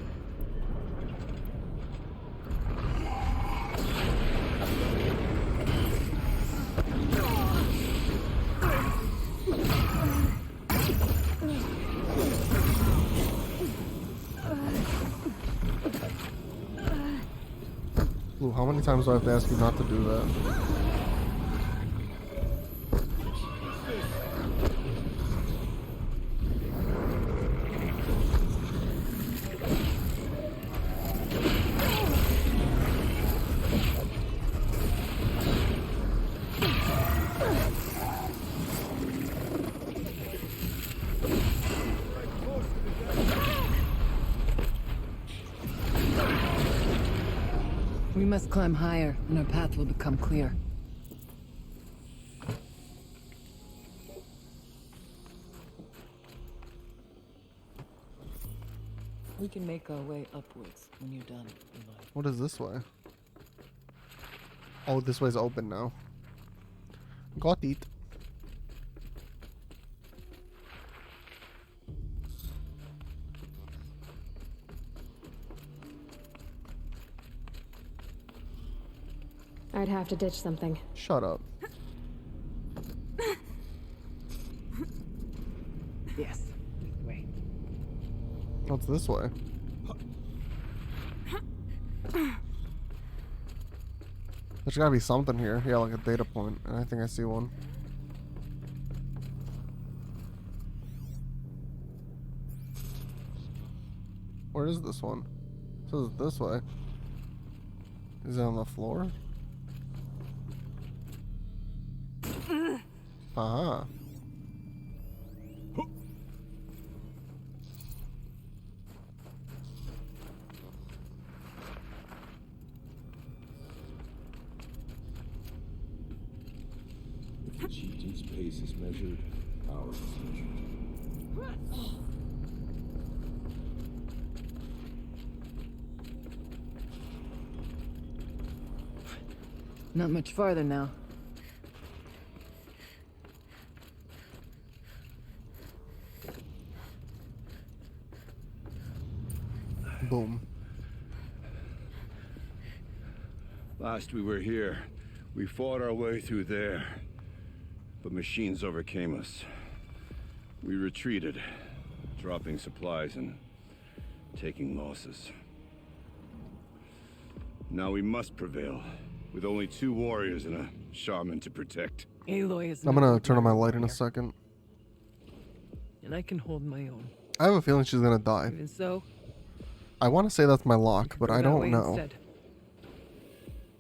S1: Ooh, how many times do I have to ask you not to do that?
S9: We must climb higher, and our path will become clear. We can make our way upwards when you're done, Aloy.
S1: What is this way? Oh, this way's open now. Got it.
S2: I'd have to ditch something.
S1: Shut up.
S9: Yes. Wait.
S1: What's this way? There's gotta be something here. Yeah, like a data point. And I think I see one. Where is this one? It says it's this way. Is it on the floor? Uh-huh.
S8: Chieftain's pace is measured, ours is measured.
S9: Not much farther now.
S1: Boom.
S8: Last we were here, we fought our way through there. But machines overcame us. We retreated, dropping supplies and taking losses. Now we must prevail, with only 2 warriors and a shaman to protect.
S9: Aloy is
S1: I'm gonna turn on my light in a second.
S9: and I can hold my own.
S1: I have a feeling she's gonna die.
S9: Even so,
S1: I want to say that's my lock, but
S9: go
S1: I
S9: that
S1: don't
S9: way
S1: know.
S9: instead.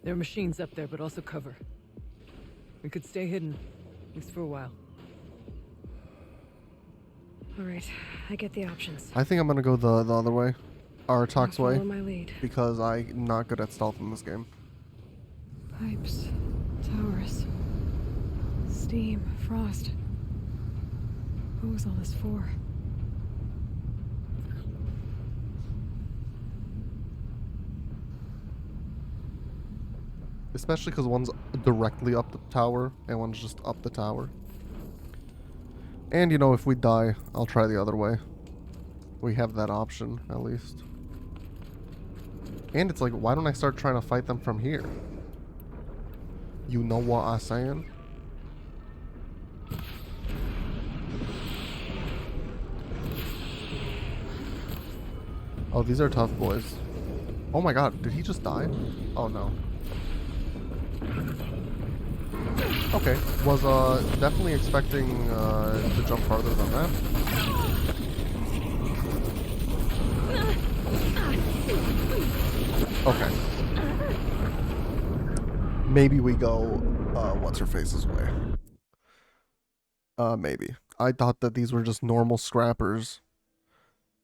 S9: There are machines up there, but also cover. We could stay hidden, at least for a while.
S2: All right, I get the options.
S1: I think I'm gonna go the other way, Artak's
S2: I'll
S1: way,
S2: follow my lead.
S1: because I'm not good at stealth in this game.
S2: Pipes, towers, steam, frost. What was all this for?
S1: Especially because one's directly up the tower and one's just up the tower. And you know, if we die, I'll try the other way. We have that option, at least. And it's like, why don't I start trying to fight them from here? You know what I'm saying? Oh, these are tough boys. Oh my god, did he just die? Oh no. Okay, was definitely expecting to jump farther than that. Okay. Maybe we go what's her face's way. Maybe. I thought that these were just normal scrappers.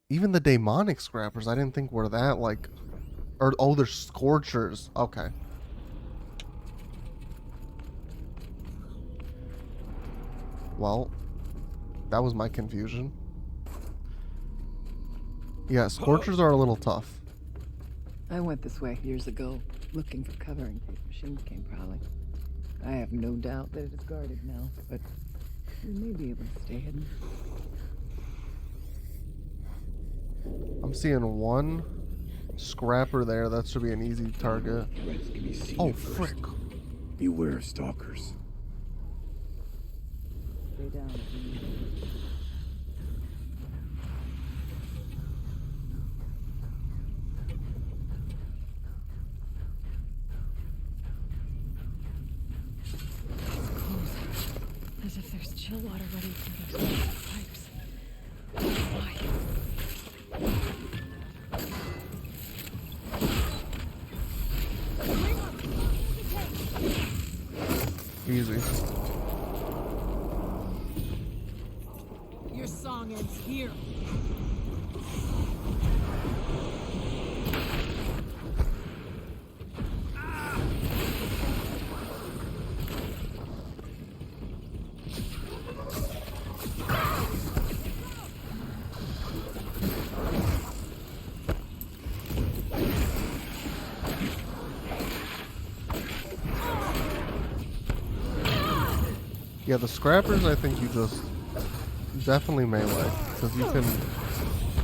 S1: Even the demonic scrappers, I didn't think were that like or oh, they're scorchers. Okay. Well, that was my confusion. Yeah, Scorchers are a little tough.
S9: I went this way years ago, looking for cover in case machines came prowling. I have no doubt that it is guarded now, but we may be able to stay hidden.
S1: I'm seeing one scrapper there. That should be an easy target. Oh, frick.
S8: Beware of stalkers.
S9: Stay down.
S2: As if there's chill water running through those pipes. Why?
S1: Easy.
S4: Your song ends here.
S1: Yeah, the scrappers, I think you just definitely melee, because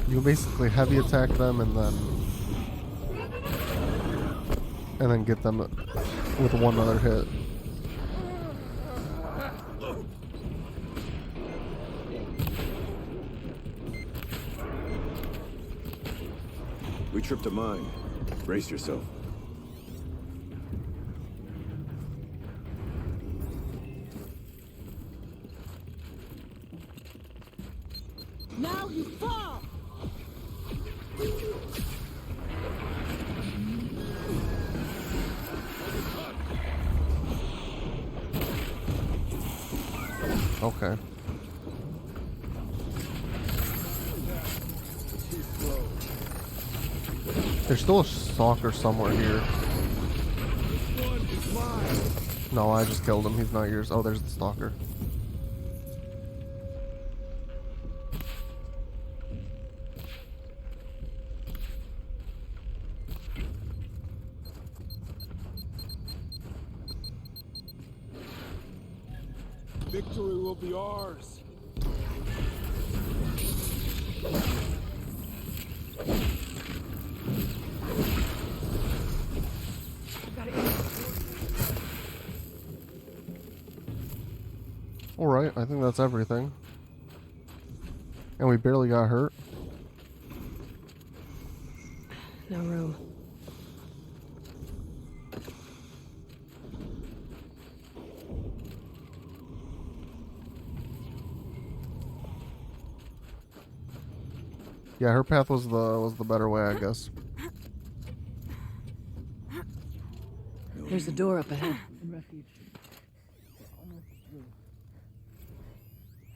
S1: you basically heavy attack them and then get them with one other hit.
S8: We tripped a mine. Brace yourself.
S4: Now you fall!
S1: Okay. There's still a stalker somewhere here. No, I just killed him. He's not yours. Oh, there's the stalker.
S12: Victory will be ours.
S1: Alright, I think that's everything. And we barely got hurt.
S2: No room.
S1: Yeah, her path was the better way, I guess.
S9: There's a door up ahead. Refuge. Almost through.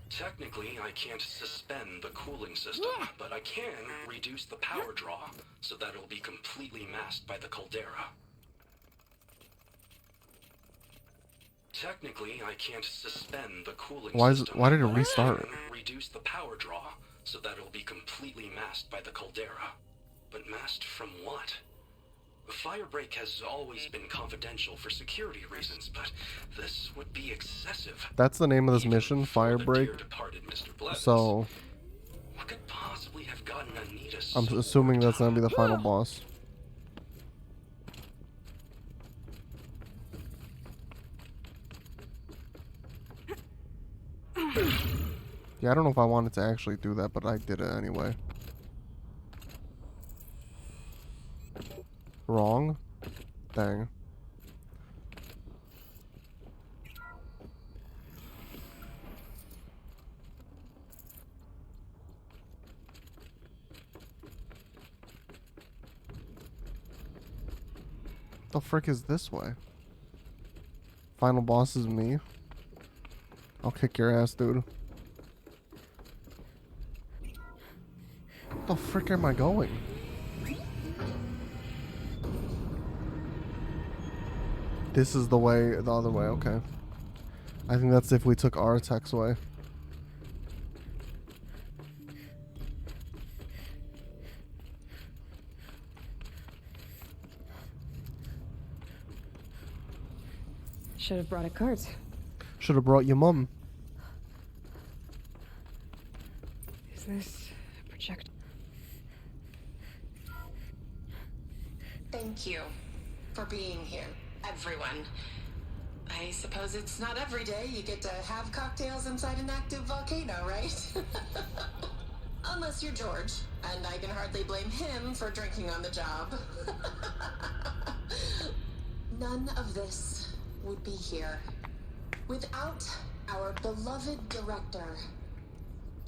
S11: Technically, I can't suspend the cooling system, but I can reduce the power draw so that it'll be completely masked by the caldera. Technically, I can't suspend the cooling system.
S1: Why did it
S11: but I
S1: restart?
S11: can reduce the power draw so that it'll be completely masked by the caldera. But masked from what? Firebreak has always been confidential for security reasons, but this would be excessive.
S1: That's the name of this mission, Firebreak. So
S11: What could possibly have gotten Anita
S1: I'm
S11: so
S1: assuming that's gonna be the final boss. Yeah, I don't know if I wanted to actually do that, but I did it anyway. Wrong? Dang. The frick is this way? Final boss is me? I'll kick your ass, dude. What the frick am I going? This is the way, the other way, okay. I think that's if we took Artek's way.
S2: Should have brought a cart.
S1: Should have brought your mum.
S2: Is this a projector?
S13: Thank you for being here, everyone. I suppose it's not every day you get to have cocktails inside an active volcano, right? Unless you're George, and I can hardly blame him for drinking on the job. None of this would be here without our beloved director,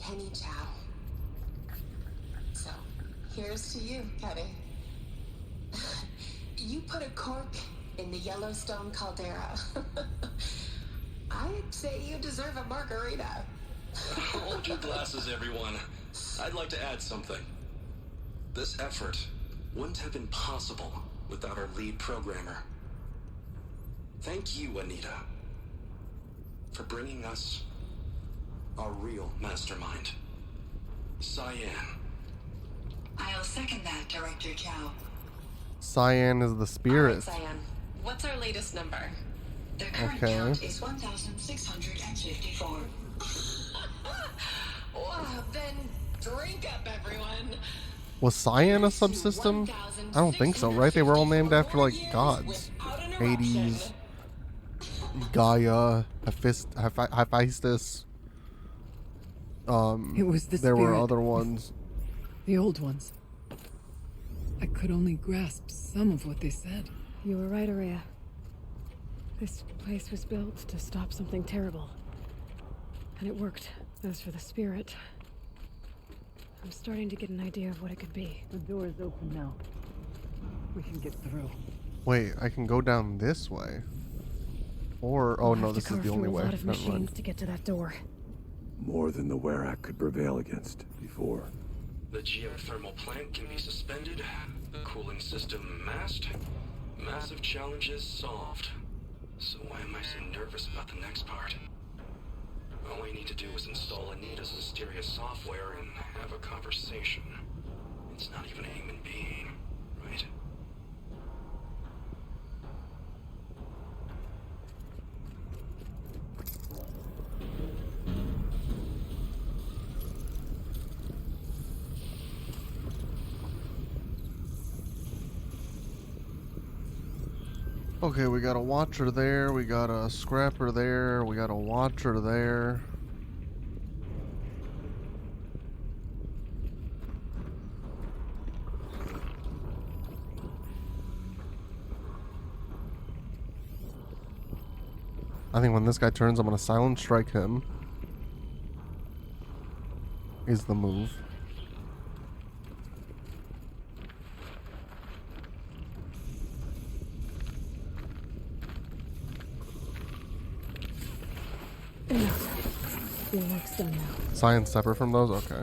S13: Kenny Chow. So, here's to you, Kenny. You put a cork in the Yellowstone caldera. I'd say you deserve a margarita.
S11: Hold your glasses, everyone. I'd like to add something. This effort wouldn't have been possible without our lead programmer. Thank you, Anita, for bringing us our real mastermind, Cyan.
S10: I'll second that, Director Chow.
S1: Cyan is the spirit.
S13: All right, Cyan. What's our latest number?
S10: The current
S1: Okay.
S10: count is 1,654.
S13: Wow, then drink up, everyone.
S1: Was Cyan a subsystem? I don't think so, right? They were all named after, like, gods. Hades, Gaia, Hephaestus.
S9: It was the
S1: there were
S9: spirit.
S1: other ones.
S9: The old ones. I could only grasp some of what they said.
S2: You were right, Araya. This place was built to stop something terrible. And it worked. As for the spirit, I'm starting to get an idea of what it could be.
S9: The door is open now. We can get through.
S1: Wait, I can go down this way. Or, oh
S2: We'll
S1: no,
S2: have to
S1: this is
S2: carve
S1: the only
S2: through
S1: way.
S2: a lot of
S1: Never
S2: machines
S1: mind.
S2: to get to that door.
S8: More than the Werak could prevail against before.
S11: The geothermal plant can be suspended, the cooling system masked, massive challenges solved. So why am I so nervous about the next part? All I need to do is install Anita's mysterious software and have a conversation. It's not even a human being, right?
S1: Okay, we got a watcher there, we got a scrapper there, we got a watcher there. I think when this guy turns, I'm gonna silent strike him. Is the move.
S2: Enough. Your work's done now.
S1: Science separate from those? Okay.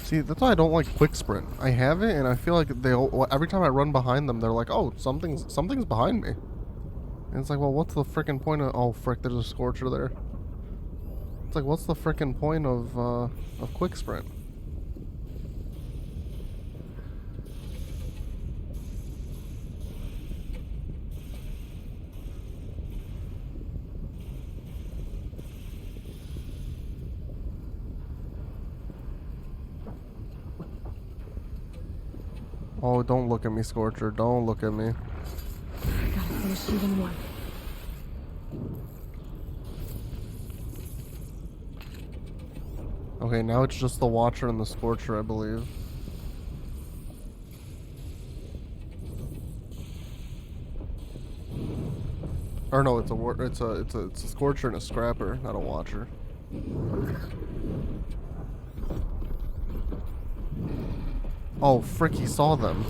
S1: See, that's why I don't like quick sprint. I have it, and I feel like every time I run behind them, they're like, "Oh, something's behind me." And it's like, well, what's the frickin' point of? Oh, frick! There's a Scorcher there. It's like, what's the frickin' point of quick sprint? Oh, don't look at me, Scorcher. Don't look at me.
S2: I gotta finish even one.
S1: Okay, now it's just the Watcher and the Scorcher, I believe. Or no, it's a Scorcher and a Scrapper, not a Watcher. Oh, frick, he saw them.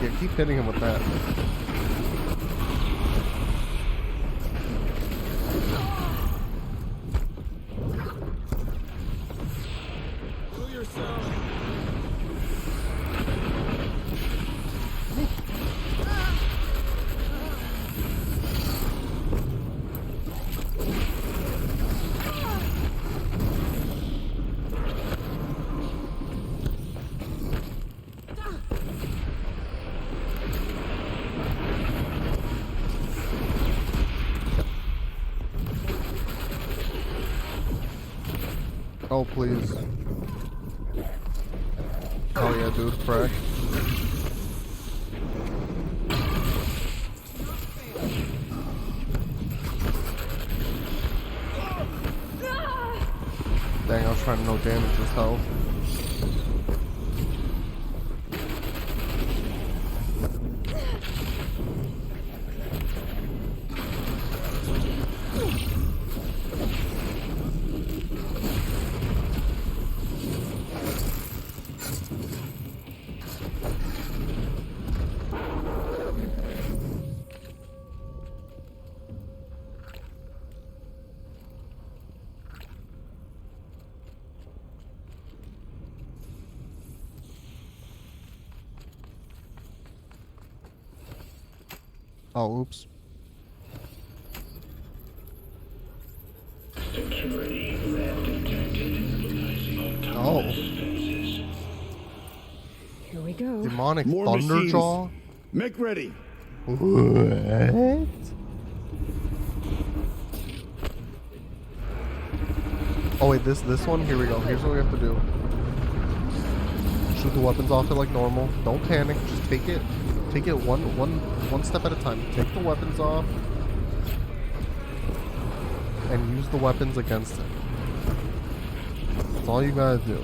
S1: Yeah, keep hitting him with that.
S12: Kill yourself.
S1: Oh, please. Oh yeah, dude, fresh. Dang, I was trying to no damage his health. Oh, oops. Oh.
S2: Here we go.
S1: Demonic
S12: More
S1: Thunderjaw?
S12: machines. Make ready.
S1: What? Oh wait, this one. Here we go. Here's what we have to do. Shoot the weapons off it like normal. Don't panic. Just take it one step at a time. Take the weapons off and use the weapons against it. That's all you gotta do.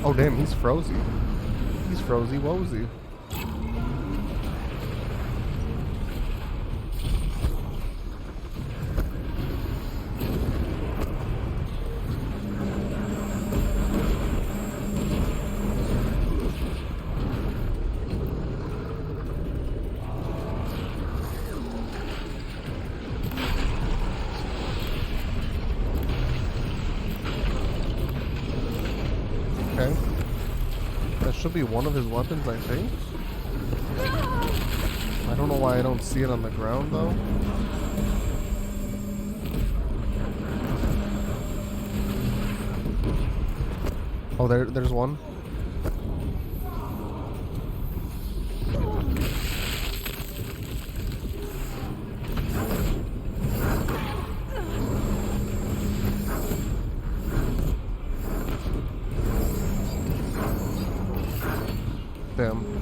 S1: Oh damn, he's frozy. He's frozy wozy. Okay. That should be one of his weapons, I think. I don't know why I don't see it on the ground, though. Oh, there's one. Damn.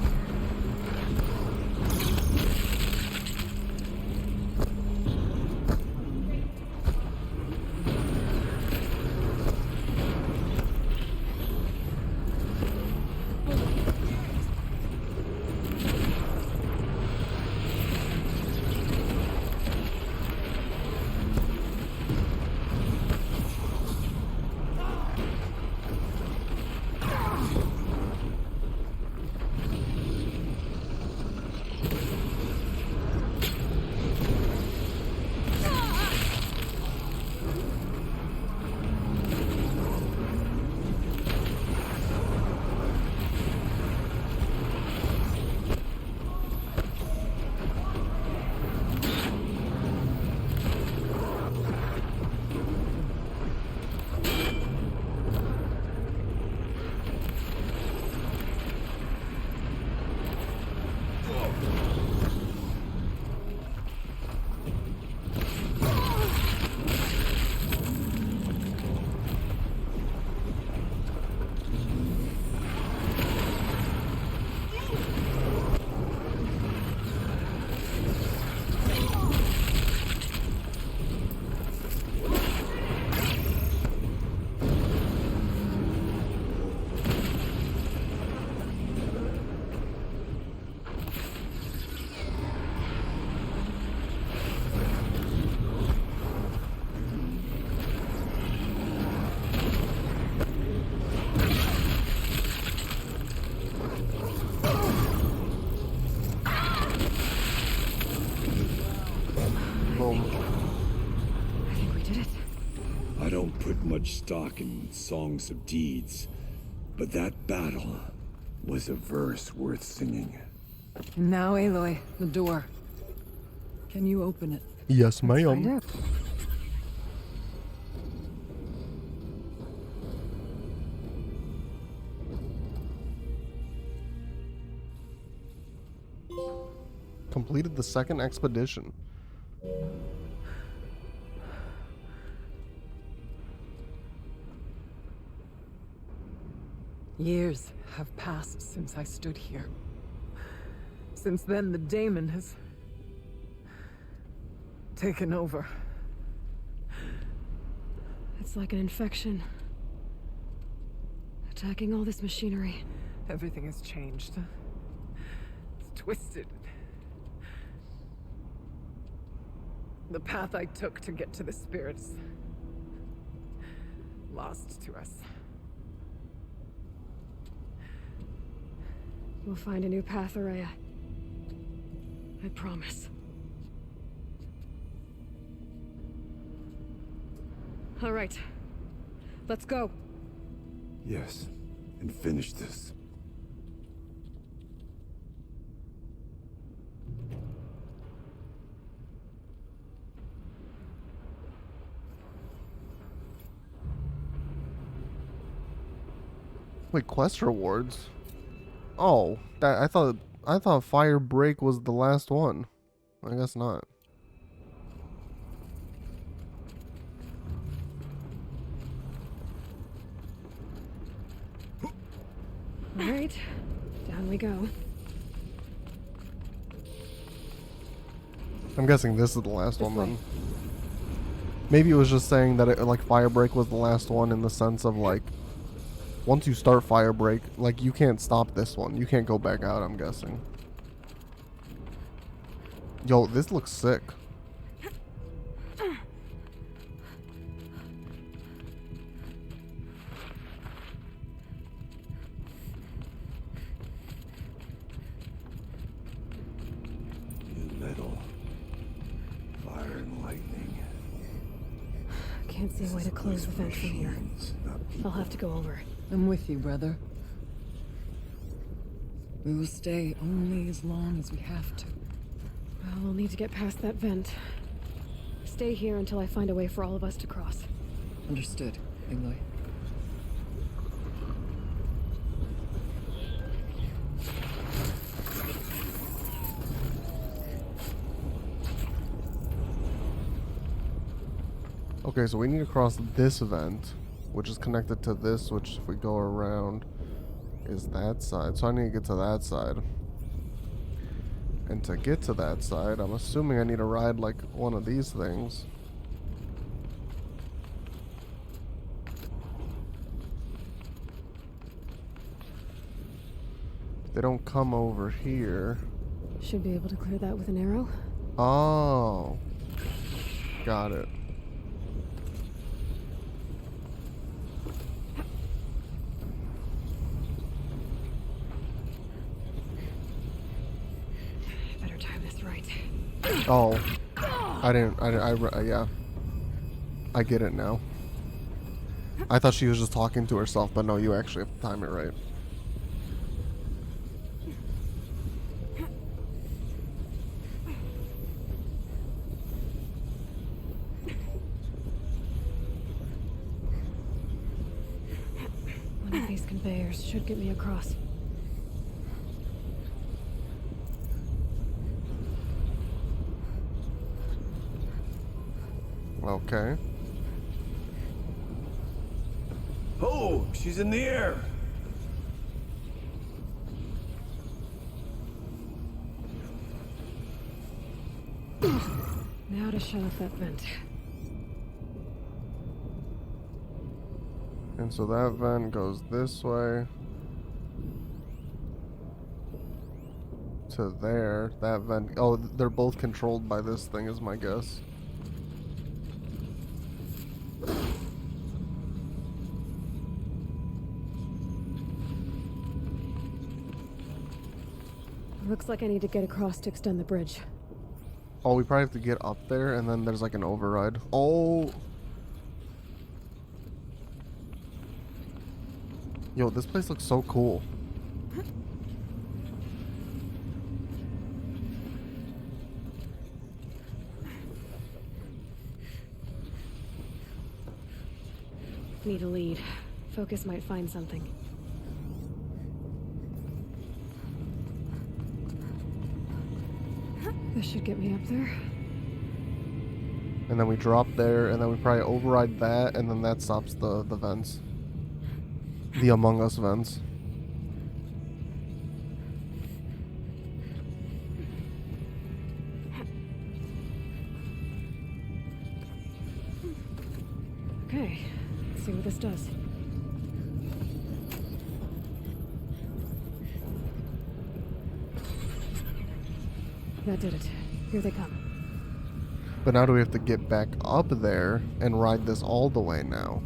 S2: I think we did it.
S8: I don't put much stock in songs of deeds, but that battle was a verse worth singing.
S9: And now, Aloy, the door. Can you open it?
S1: Yes,
S2: Find
S1: ma'am.
S2: out.
S1: Completed the second expedition.
S9: Years have passed since I stood here. Since then, the daemon has taken over.
S2: It's like an infection. Attacking all this machinery.
S9: Everything has changed. It's twisted. The path I took to get to the spirits, lost to us.
S2: We'll find a new path, Araya. I promise. All right. Let's go.
S8: Yes, and finish this.
S1: Wait, quest rewards. Oh, I thought Fire Break was the last one. I guess not.
S2: All right, down we go.
S1: I'm guessing this is the last one then. Maybe it was just saying that like Fire Break was the last one in the sense of like, once you start Fire Break, like you can't stop this one. You can't go back out, I'm guessing. Yo, this looks sick.
S8: New metal. Fire and lightning.
S2: Can't see a way to close the vent from here. I'll have to go over.
S9: I'm with you, brother. We will stay only as long as we have to.
S2: Well, we'll need to get past that vent. Stay here until I find a way for all of us to cross.
S9: Understood, Aloy.
S1: Okay, so we need to cross this vent, which is connected to this, which if we go around is that side. So I need to get to that side. And to get to that side, I'm assuming I need to ride like one of these things. They don't come over here.
S2: Should be able to clear that with an arrow.
S1: Oh. Got it.
S2: Better time this right.
S1: Oh. Yeah. I get it now. I thought she was just talking to herself, but no, you actually have to time it right.
S2: One of these conveyors should get me across.
S1: Okay.
S8: Oh, she's in the air.
S2: Now to shut off that vent.
S1: And so that vent goes this way. To there. That vent. Oh, they're both controlled by this thing, is my guess.
S2: Looks like I need to get across to extend the bridge.
S1: Oh, we probably have to get up there, and then there's like an override. Oh! Yo, this place looks so cool.
S2: Need a lead. Focus might find something. This should get me up there.
S1: And then we drop there, and then we probably override that, and then that stops the vents. The Among Us vents.
S2: Okay, let's see what this does. That did it. Here they come.
S1: But now do we have to get back up there and ride this all the way now?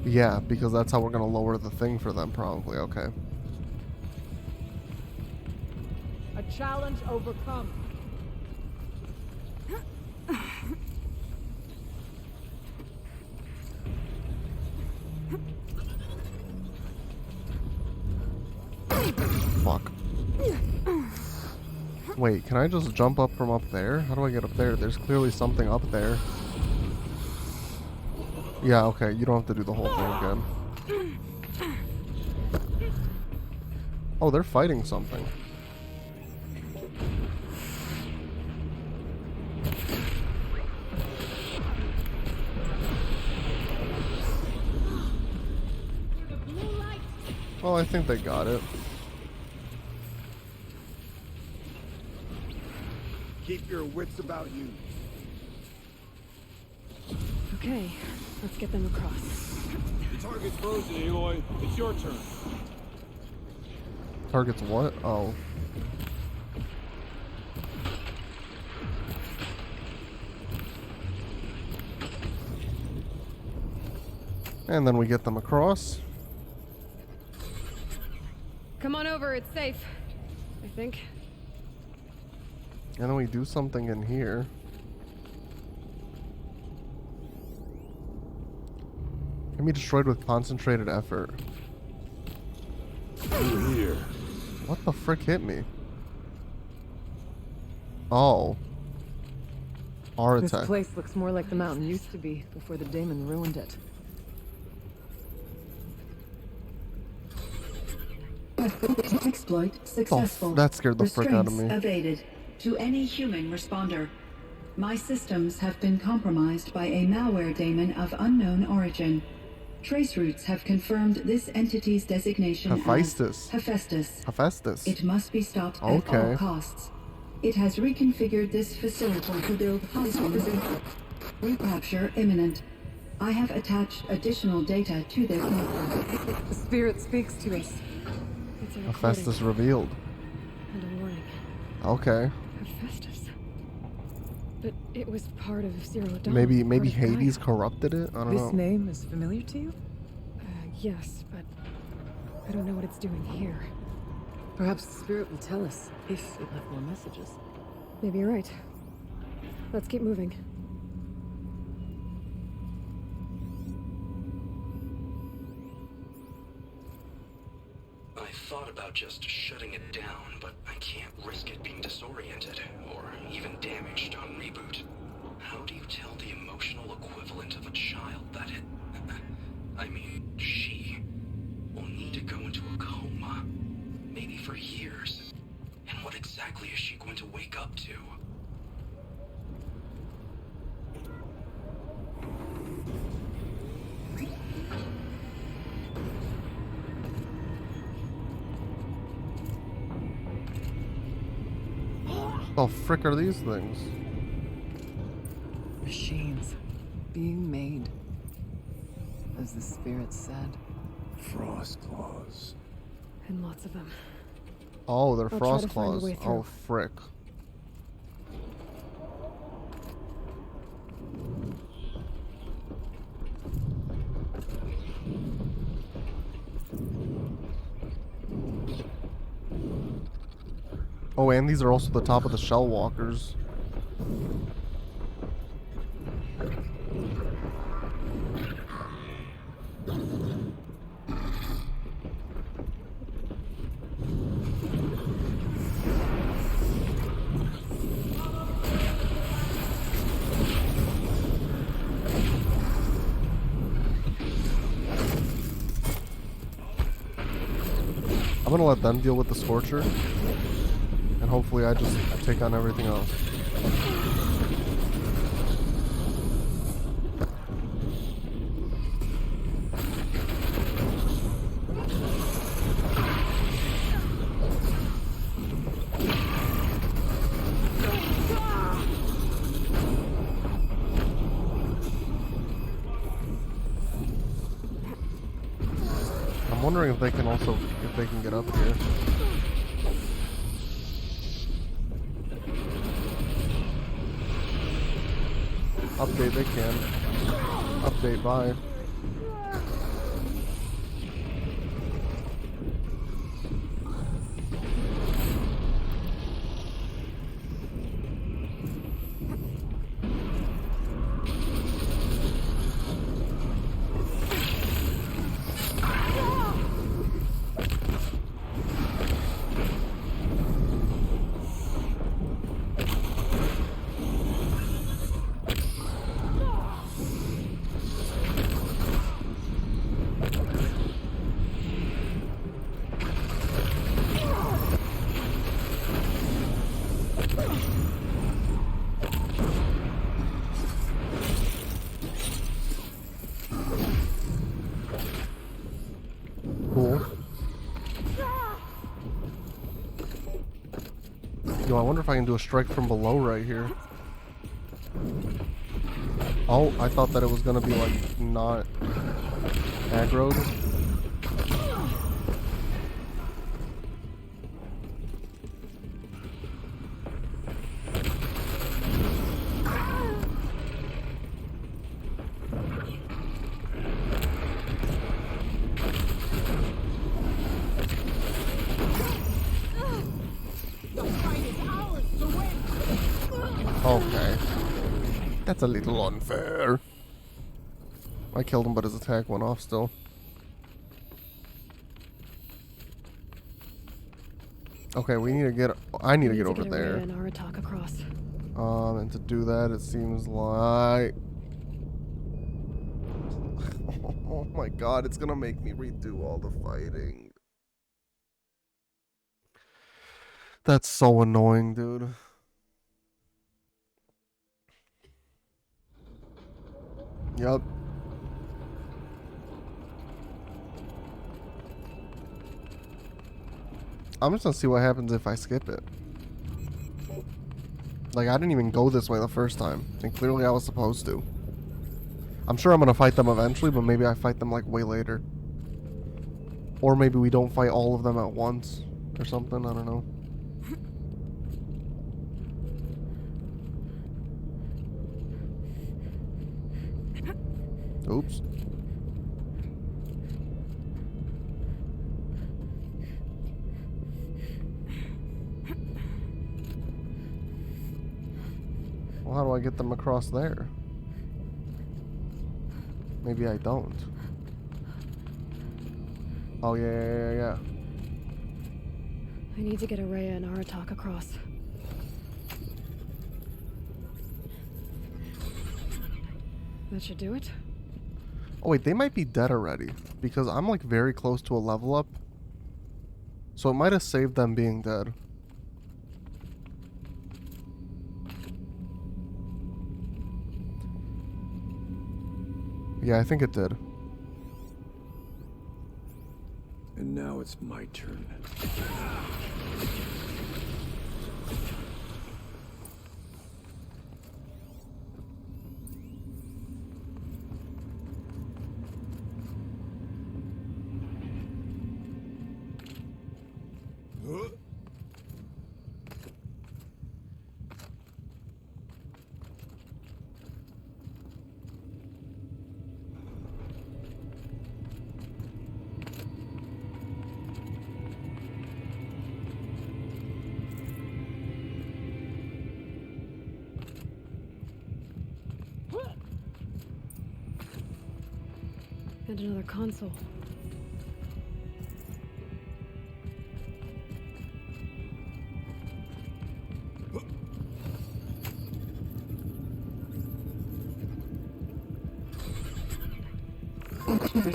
S1: Yeah, because that's how we're going to lower the thing for them, probably. Okay.
S12: A challenge overcome.
S1: Fuck. Wait, can I just jump up from up there? How do I get up there? There's clearly something up there. Yeah, okay, you don't have to do the whole thing again. Oh, they're fighting something. Well, I think they got it.
S14: Keep your wits about you.
S2: Okay, let's get them across.
S15: The target's frozen, Aloy. It's your turn.
S1: Target's what? Oh. And then we get them across.
S2: Come on over, it's safe. I think.
S1: And then we do something in here. Can be destroyed with concentrated effort.
S15: Over here.
S1: What the frick hit me? Oh. Our
S9: This
S1: attack.
S9: place looks more like the mountain used to be before the Daemon ruined it.
S16: Exploit successful.
S1: Oh, that scared the frick out of me.
S16: Restraints evaded. To any human responder, my systems have been compromised by a malware daemon of unknown origin. Trace routes have confirmed this entity's designation
S1: Hephaestus.
S16: as Hephaestus.
S1: Hephaestus.
S16: It must be stopped at all costs. It has reconfigured this facility to build hospitals. Recapture imminent. I have attached additional data to this network.
S9: The spirit speaks to us.
S2: It's a
S1: Hephaestus revealed.
S2: and a warning.
S1: Okay.
S2: Hephaestus. But it was part of Zero Dawn.
S1: Maybe
S2: part of
S1: Hades
S2: Gaia.
S1: corrupted it? I don't know.
S9: This name is familiar to you?
S2: Yes, but I don't know what it's doing here.
S9: Perhaps the spirit will tell us if it left more messages.
S2: Maybe you're right. Let's keep moving.
S11: I thought about just shutting it down, but I can't risk it being disoriented or even damaged on reboot. How do you tell the emotional equivalent of a child that it... I mean, she will need to go into a coma, maybe for years. And what exactly is she going to wake up to?
S1: Oh, frick are these things?
S9: Machines being made, as the spirit said.
S15: Frost claws.
S2: And lots of them.
S1: Oh, they're
S2: I'll try
S1: frost
S2: to find a
S1: claws.
S2: way
S1: Oh,
S2: through.
S1: frick. Oh, and these are also the top of the shell walkers. I'm gonna let them deal with the Scorcher, and hopefully I just take on everything else. I'm wondering if they can also, if they can get up here. Update, they can. Update, bye. wonder if I can do a strike from below right here. Oh, I thought that it was gonna be like not aggroed. Okay. That's a little unfair. I killed him, but his attack went off still. Okay, we need to get... I need to get over there.
S2: And Aratak across.
S1: And to do that, it seems like... Oh my god, it's gonna make me redo all the fighting. That's so annoying, dude. Yep. I'm just gonna see what happens if I skip it. Like, I didn't even go this way the first time, and clearly I was supposed to. I'm sure I'm gonna fight them eventually, but maybe I fight them like way later. Or maybe we don't fight all of them at once, or something, I don't know. Oops. Well, how do I get them across there? Maybe I don't. Oh, yeah.
S2: I need to get Araya and Aratak across. That should do it.
S1: Oh wait, they might be dead already, because I'm like very close to a level up. So it might have saved them being dead. Yeah, I think it did.
S8: And now it's my turn.
S2: And another console.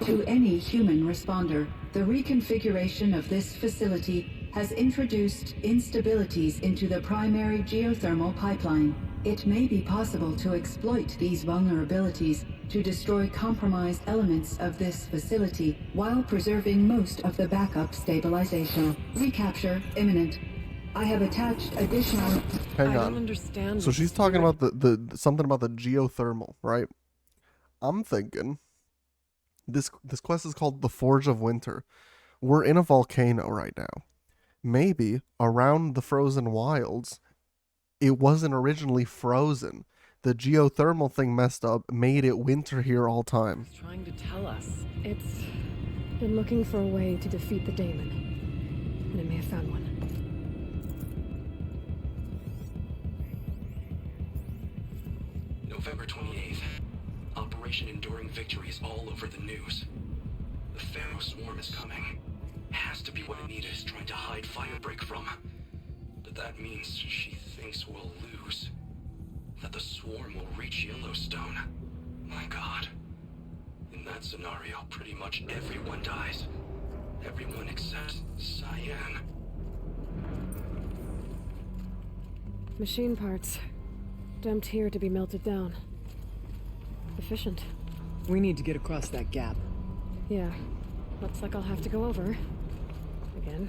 S16: To any human responder, the reconfiguration of this facility has introduced instabilities into the primary geothermal pipeline. It may be possible to exploit these vulnerabilities to destroy compromised elements of this facility while preserving most of the backup stabilization. Recapture imminent. I have attached additional...
S1: Hang on.
S2: I don't understand.
S1: So she's talking about the something about the geothermal, right? I'm thinking this quest is called The Forge of Winter. We're in a volcano right now. Maybe around the frozen wilds, it wasn't originally frozen. The geothermal thing messed up, made it winter here all time.
S9: It's trying to tell us.
S2: It's been looking for a way to defeat the Daemon, and it may have found one.
S11: November 28th. Operation Enduring Victory is all over the news. The Pharaoh swarm is coming. Has to be what Anita is trying to hide Firebreak from. But that means she thinks we'll lose. That the swarm will reach Yellowstone. My god. In that scenario, pretty much everyone dies. Everyone except Cyan.
S2: Machine parts. Dumped here to be melted down. Efficient.
S9: We need to get across that gap.
S2: Yeah. Looks like I'll have to go over. Again.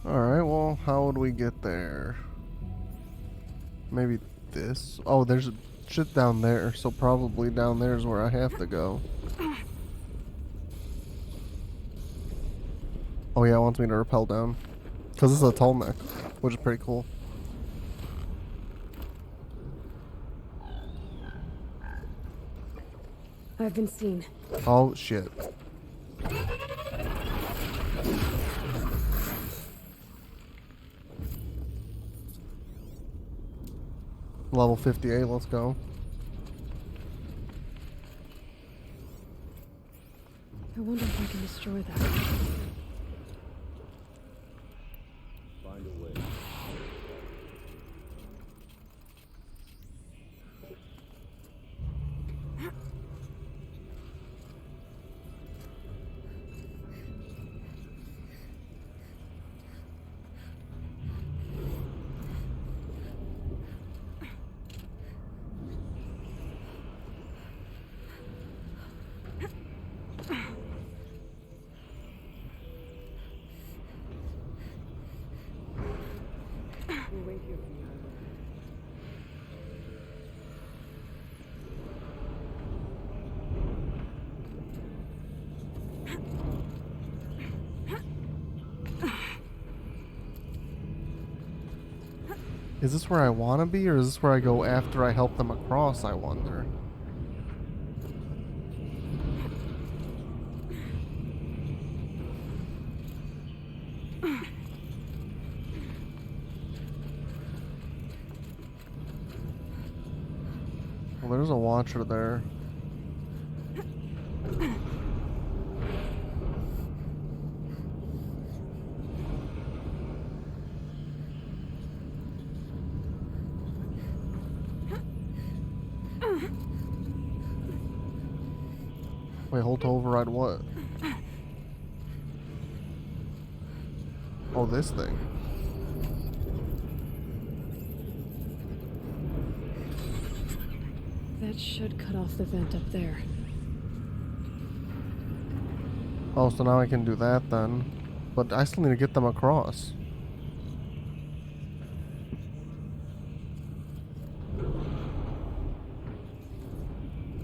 S1: Alright, well, how would we get there? Maybe this? Oh, there's shit down there, so probably down there is where I have to go. Oh yeah, it wants me to rappel down. Because this is a Tolmec, which is pretty cool.
S2: I've been seen.
S1: Oh shit. Level 58, let's go.
S2: I wonder if I can destroy that.
S15: Find a way.
S2: We'll wait here for you.
S1: Is this where I want to be, or is this where I go after I help them across, I wonder? Well, there's a watcher there. Wait, hold to override what? Oh, this thing.
S2: That should cut off the vent up there.
S1: Oh, so now I can do that then. But I still need to get them across.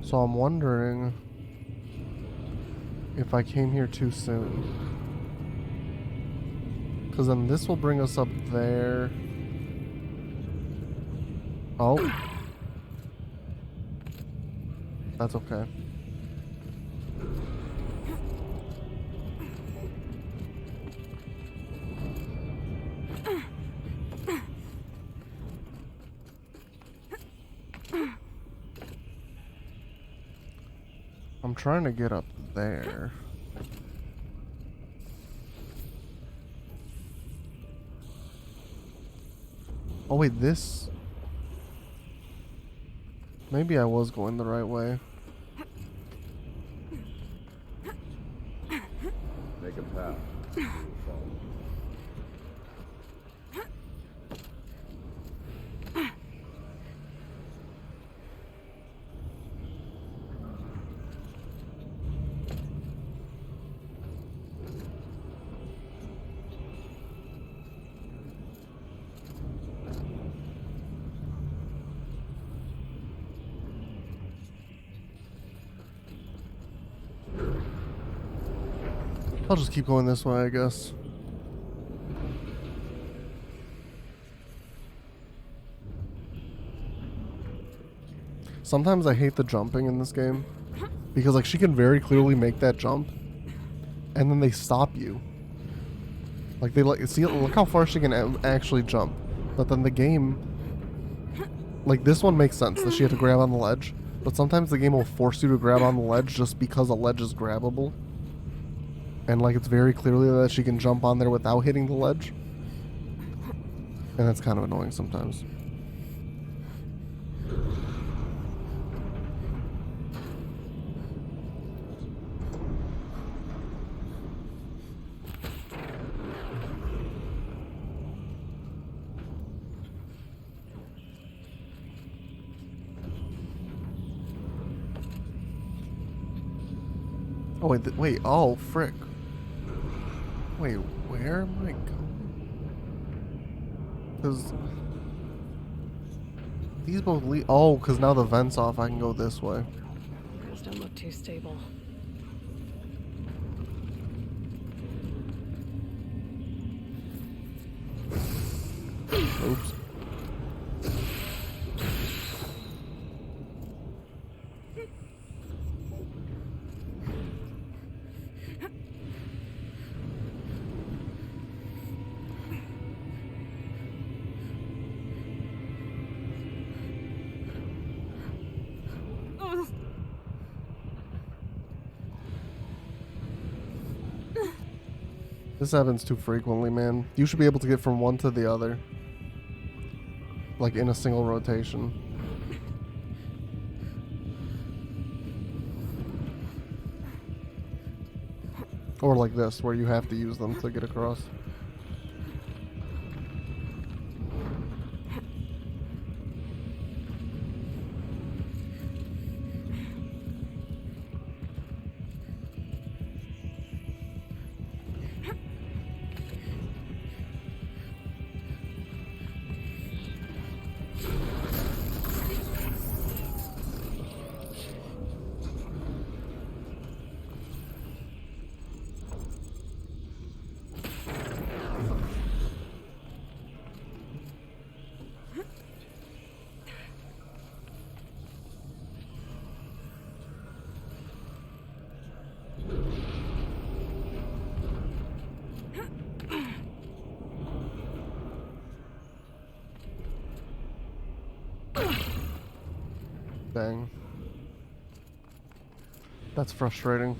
S1: So I'm wondering if I came here too soon. Because then this will bring us up there. Oh. That's okay. I'm trying to get up there. Oh wait, this... Maybe I was going the right way.
S15: Make a path.
S1: I'll just keep going this way, I guess. Sometimes I hate the jumping in this game. Because, like, she can very clearly make that jump. And then they stop you. Like, they see, look how far she can actually jump. But then the game... Like, this one makes sense, that she had to grab on the ledge. But sometimes the game will force you to grab on the ledge just because a ledge is grabbable. And, like, it's very clearly that she can jump on there without hitting the ledge. And that's kind of annoying sometimes. Oh, wait, oh, frick. Wait, where am I going? Because these both lead. Oh, because now the vent's off. I can go this way.
S2: Those don't look too stable.
S1: Oops. This happens too frequently, man. You should be able to get from one to the other. Like in a single rotation. Or like this, where you have to use them to get across. Dang. That's frustrating.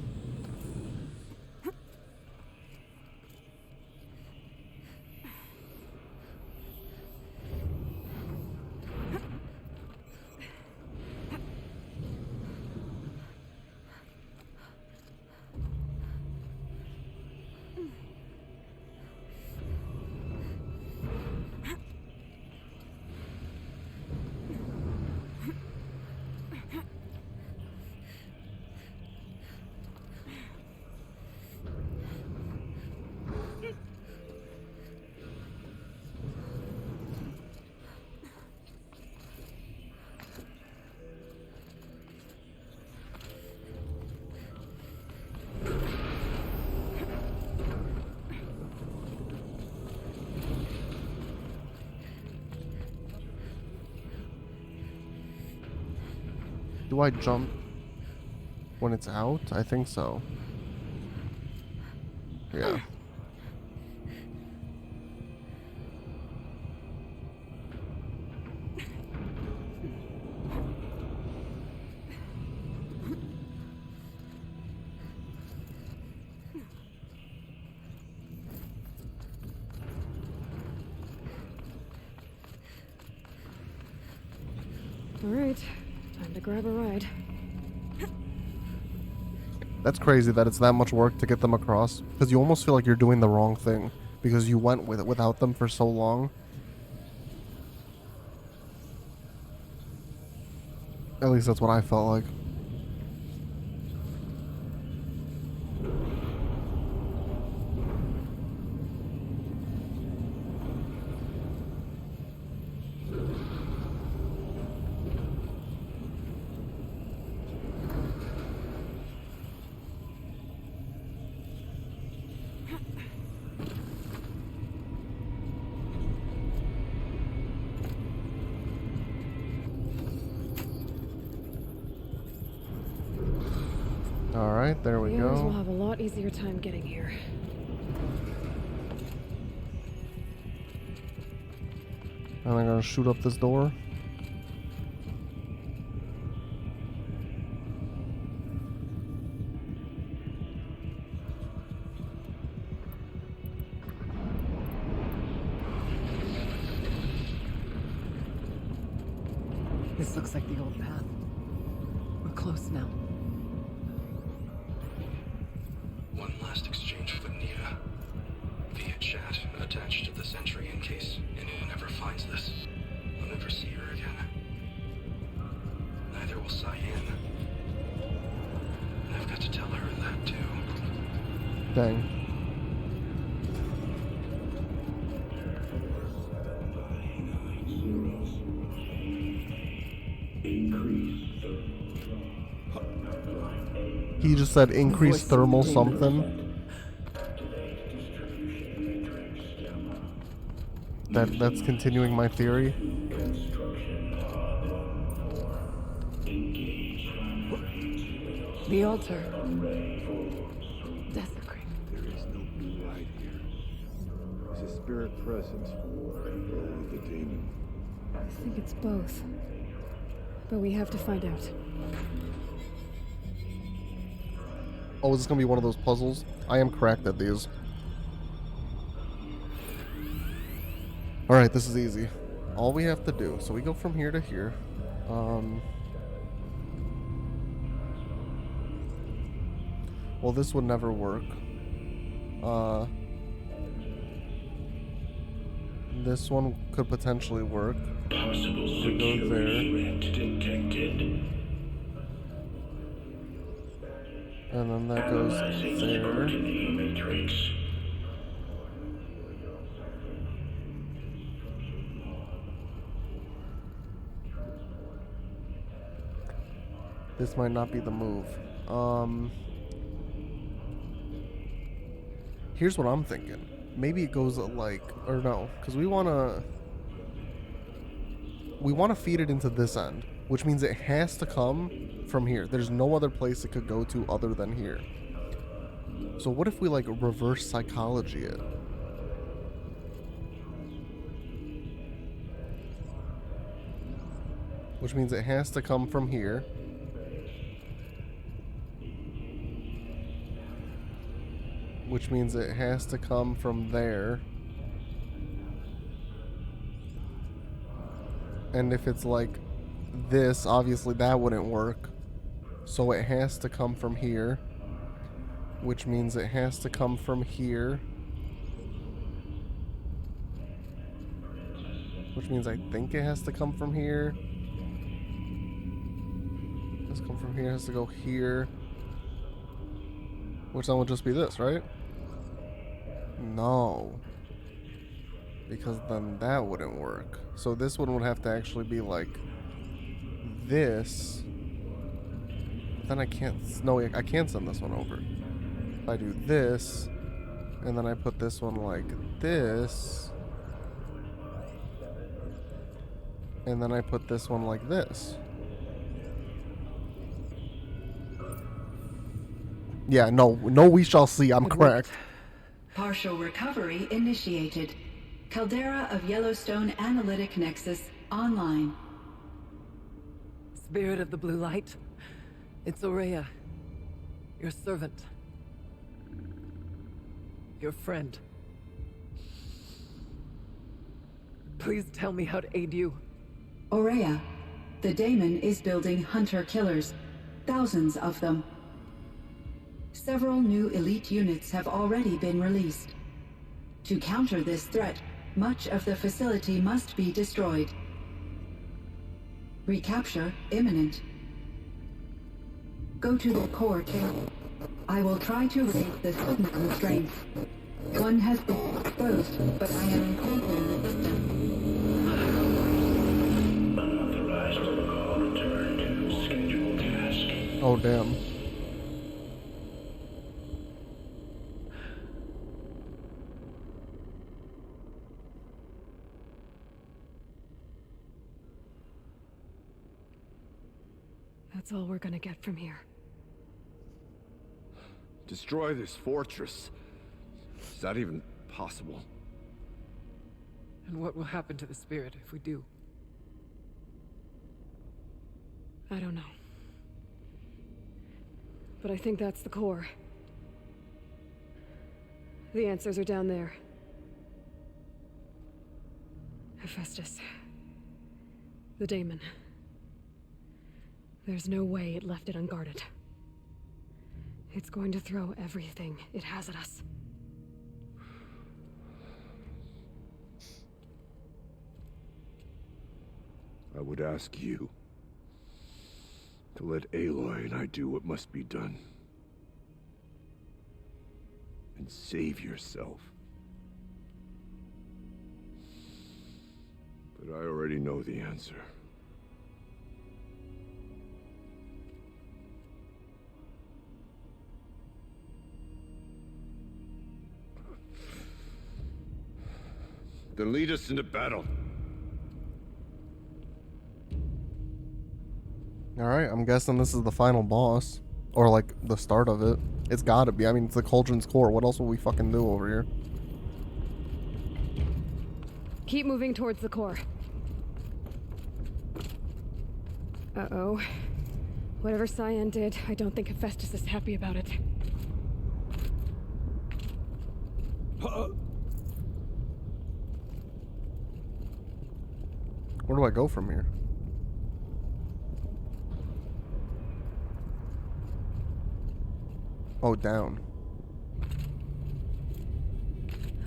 S1: Do I jump when it's out? I think so. Yeah.
S2: All right, time to grab a ride.
S1: That's crazy that it's that much work to get them across, because you almost feel like you're doing the wrong thing because you went with it without them for so long. At least that's what I felt like. Alright, there we
S2: The others will
S1: go.
S2: have a lot easier time getting here.
S1: And I'm gonna shoot up this door.
S9: This looks like the old path. We're close now.
S11: One last exchange with Nita. Via chat, attached to this entry in case anyone ever finds this. I'll never see her again. Neither will Cyan. And I've got to tell her that too.
S1: Dang. He just said increase thermal something. That's continuing my theory.
S9: The altar. Desecrate.
S15: There is no blue light here. Is a spirit present? Or the demon?
S2: I think it's both. But we have to find out.
S1: Oh, is this gonna be one of those puzzles? I am cracked at these. Alright, this is easy. All we have to do, so we go from here to here. Well, this would never work. This one could potentially work.
S17: Possible
S1: We go there.
S17: detected.
S1: And then that goes there.
S17: Matrix.
S1: This might not be the move. Here's what I'm thinking. Maybe it goes like, or no, because we want to feed it into this end, which means it has to come from here. There's no other place it could go to other than here. So what if we like reverse psychology it? Which means it has to come from here. Which means it has to come from there. And if it's like this, obviously that wouldn't work. So it has to come from here. Which means it has to come from here. Which means I think it has to come from here. This come from here, has to go here. Which then would just be this, right? No. Because then that wouldn't work. So this one would have to actually be like this. But then I can't, no, I can't send this one over. If I do this, and then I put this one like this, and then I put this one like this. Yeah, no, we shall see. I'm correct.
S16: Partial recovery initiated. Caldera of Yellowstone Analytic Nexus online.
S9: Spirit of the blue light. It's Ourea. Your servant. Your friend. Please tell me how to aid you.
S16: Ourea, the daemon is building hunter-killers. Thousands of them. Several new elite units have already been released. To counter this threat, much of the facility must be destroyed. Recapture imminent. Go to the core chamber. I will try to raise the signal constraint. One has been exposed, but I am encountering resistance.
S17: Unauthorized protocol return to scheduled task.
S1: Oh, damn.
S2: That's all we're gonna get from here.
S8: Destroy this fortress. Is that even possible?
S9: And what will happen to the spirit if we do?
S2: I don't know. But I think that's the core. The answers are down there. Hephaestus. The daemon. There's no way it left it unguarded. It's going to throw everything it has at us.
S8: I would ask you to let Aloy and I do what must be done. And save yourself. But I already know the answer. Then lead us into battle.
S1: Alright, I'm guessing this is the final boss. Or like the start of it. It's gotta be. I mean, it's the Cauldron's core. What else will we fucking do over here?
S2: Keep moving towards the core. Uh-oh. Whatever Cyan did, I don't think Hephaestus is happy about it.
S1: Where do I go from here? Oh, down.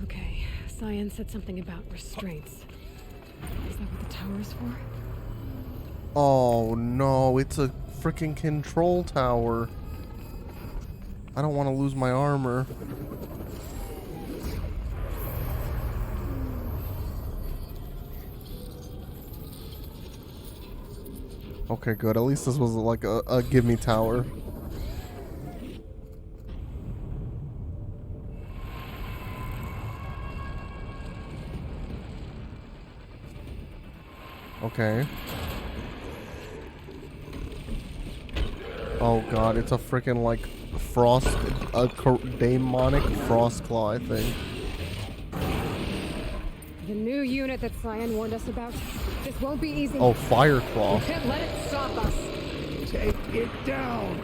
S2: Okay, Cyan said something about restraints. Is that what the tower is for?
S1: Oh no, it's a freaking control tower. I don't want to lose my armor. Okay, good. At least this was like a give me tower. Okay. Oh god, it's a freaking like frost, demonic frost claw, I think.
S2: The new unit that Cyan warned us about. This won't be easy.
S1: Oh, fire claw.
S2: You can't let it stop us.
S14: Take it down.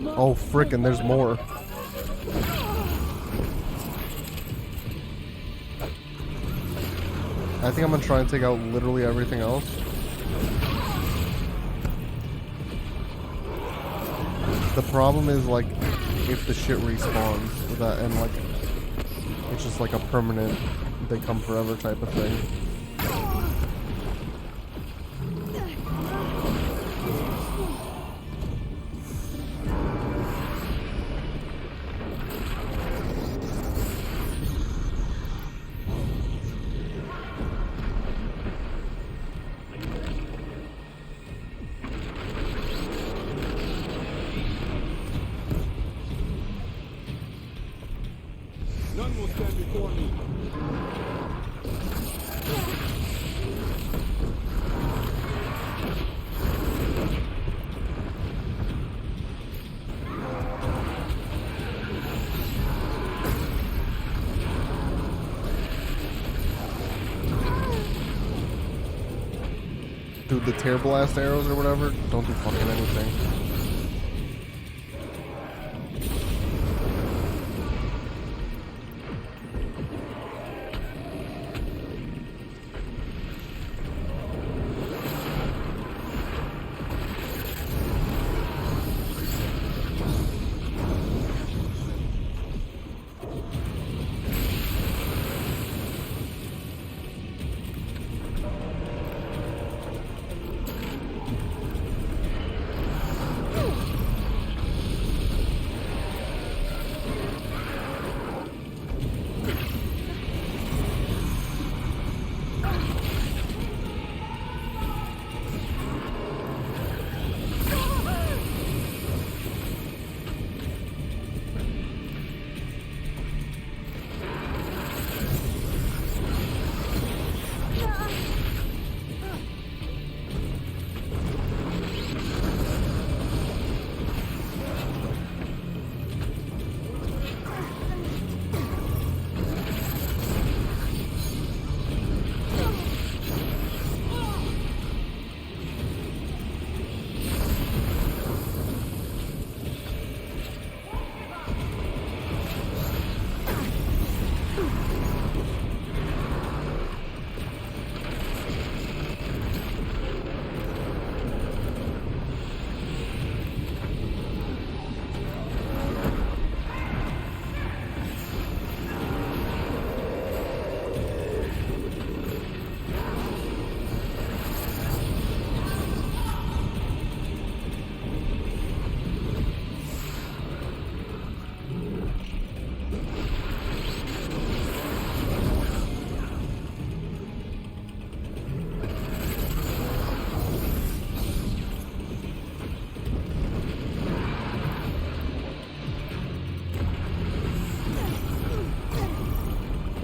S1: Oh frickin', there's more. I think I'm gonna try and take out literally everything else. The problem is like if the shit respawns with that, and like it's just like a permanent they come forever type of thing.
S14: None will stand before me.
S1: Dude, the tear blast arrows or whatever don't do fucking anything.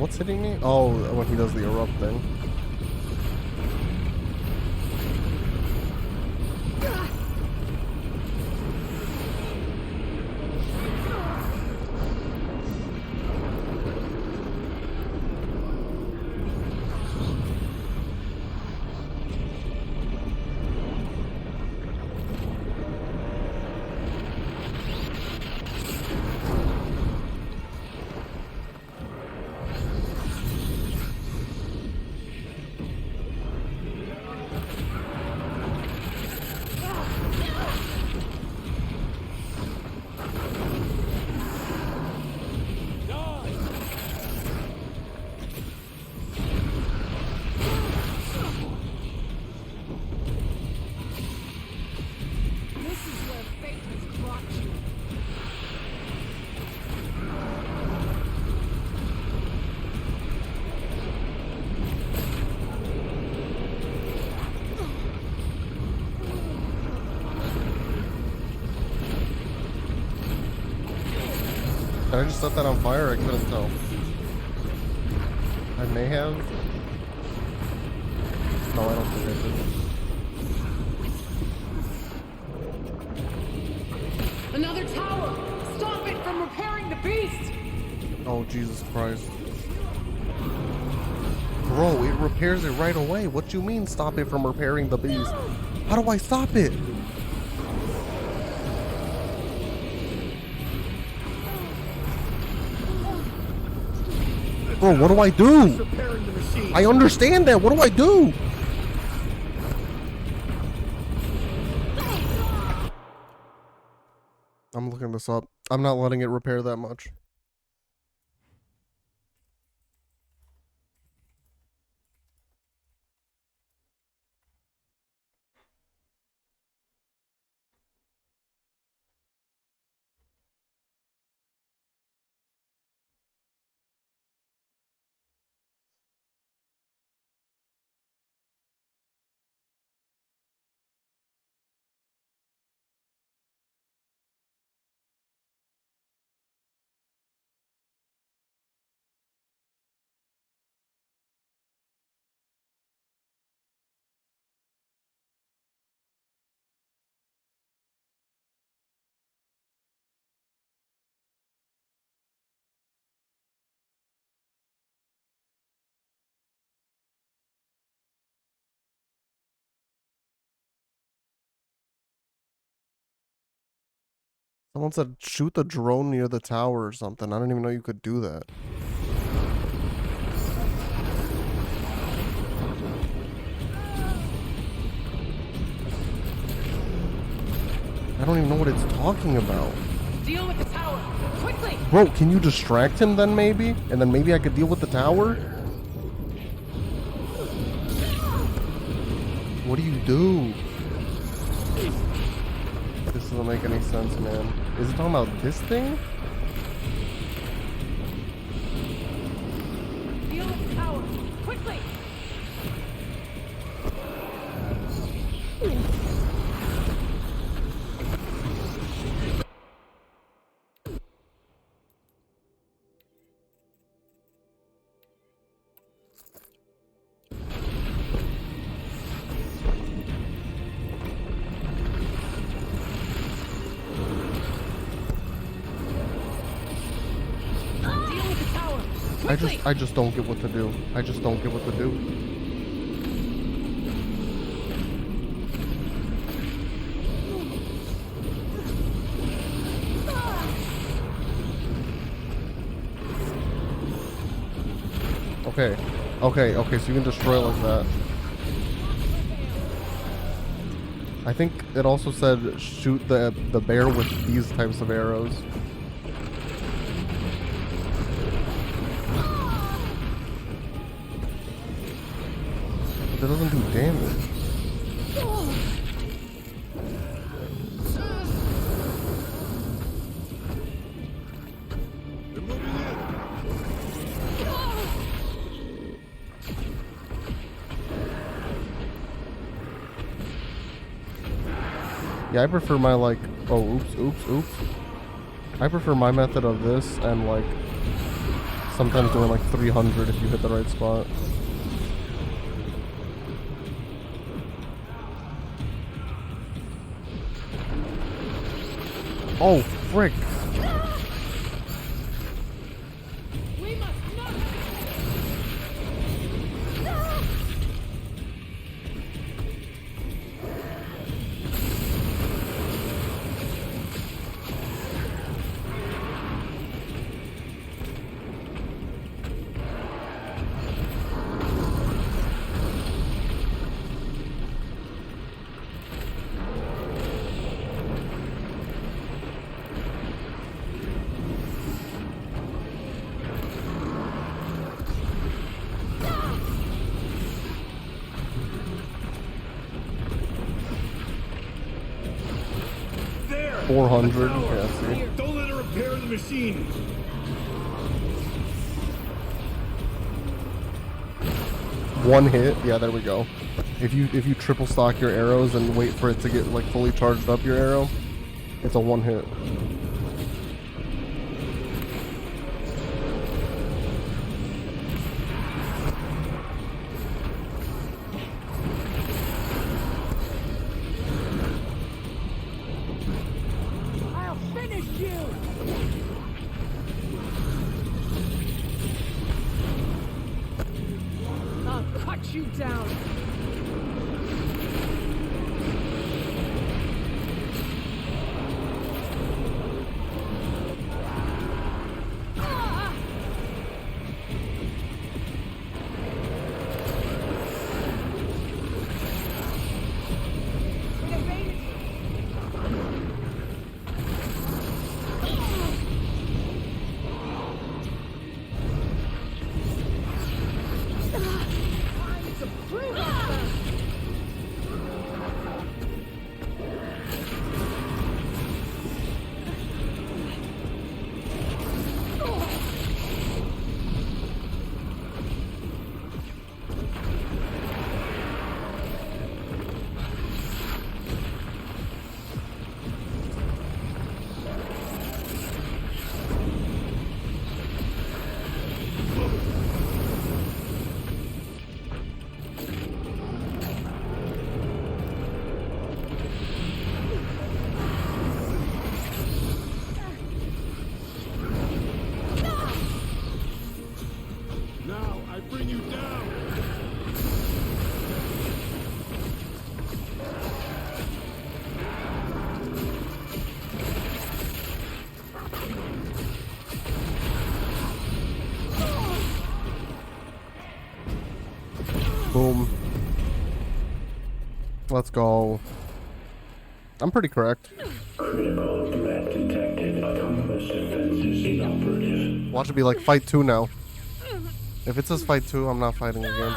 S1: What's hitting me? Oh, when he does the erupt thing. Did I just set that on fire? I couldn't tell. I may have. No, I don't think I did.
S12: Another tower! Stop it from repairing the beast!
S1: Oh, Jesus Christ. Bro, it repairs it right away. What you mean stop it from repairing the beast? How do I stop it? Bro, what do I do? I understand that. What do I do? I'm looking this up. I'm not letting it repair that much. Someone said shoot the drone near the tower or something. I didn't even know you could do that. I don't even know what it's talking about.
S12: Deal with the tower! Quickly!
S1: Bro, can you distract him then maybe? And then maybe I could deal with the tower? What do you do? This doesn't make any sense, man. Is it talking about this thing?
S12: Deal with the tower! Quickly!
S1: I just don't get what to do. I just don't get what to do. Okay. Okay, so you can destroy it like that. I think it also said shoot the bear with these types of arrows. It doesn't do damage. Yeah, I prefer my like, oh, oops. I prefer my method of this and like Sometimes doing like 300 if you hit the right spot. Oh, frick.
S12: We must not.
S1: 400. Yeah, see.
S14: Don't let her repair the machine.
S1: One hit. Yeah, there we go. If you triple stock your arrows and wait for it to get like fully charged up your arrow, it's a one hit.
S12: I'll finish you. I'll cut you down.
S14: Now I bring you down.
S1: Boom. Let's go. I'm pretty correct.
S17: Critical threat detected. Autonomous defenses inoperative.
S1: Watch it be like fight 2 now. If it says fight 2, I'm not fighting again.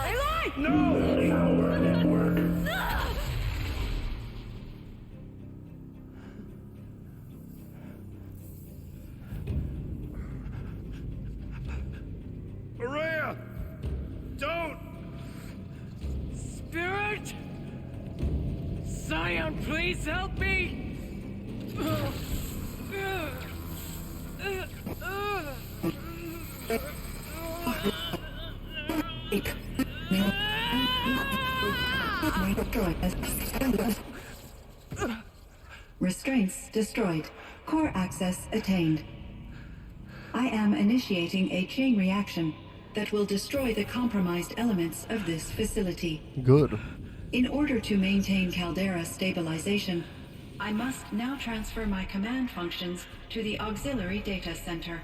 S17: Power network.
S14: Araya! Don't!
S12: Spirit? Scion, please help me!
S16: Restraints destroyed. Core access attained. I am initiating a chain reaction that will destroy the compromised elements of this facility.
S1: Good.
S16: In order to maintain Caldera stabilization, I must now transfer my command functions to the auxiliary data center.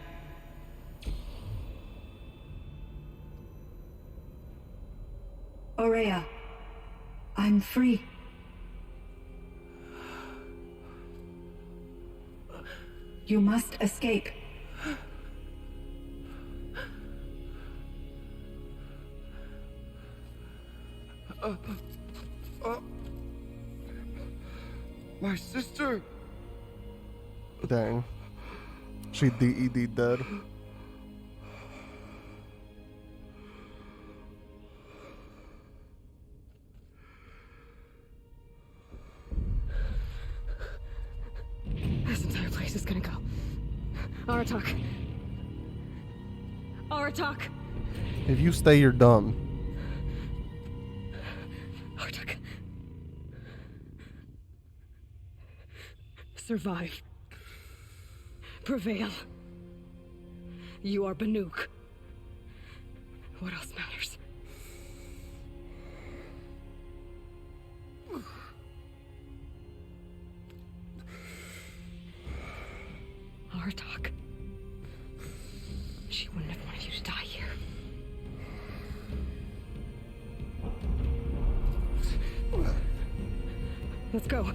S16: Aurea, I'm free. You must escape.
S14: My sister!
S1: Dang. She DED dead.
S2: This entire place is gonna go. Aratak. Aratak! Artok!
S1: If you stay, you're done.
S2: Artok. Survive. Prevail. You are Banuk. What else matters? Artok. She wouldn't have wanted you to die here. Let's go.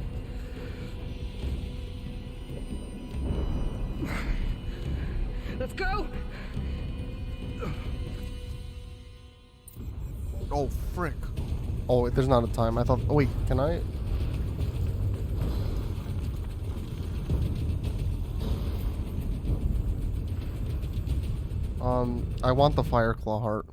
S2: Let's go!
S1: Oh, frick. Oh, wait, there's not a time. I thought... Oh, wait, can I... I want the Fireclaw heart.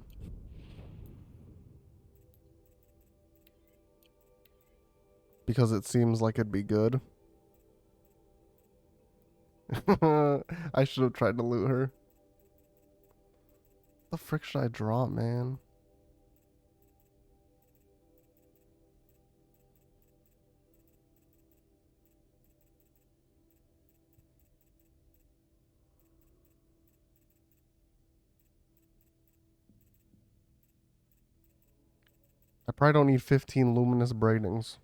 S1: Because it seems like it'd be good. I should have tried to loot her. What the frick should I drop, man? I probably don't need 15 luminous braidings.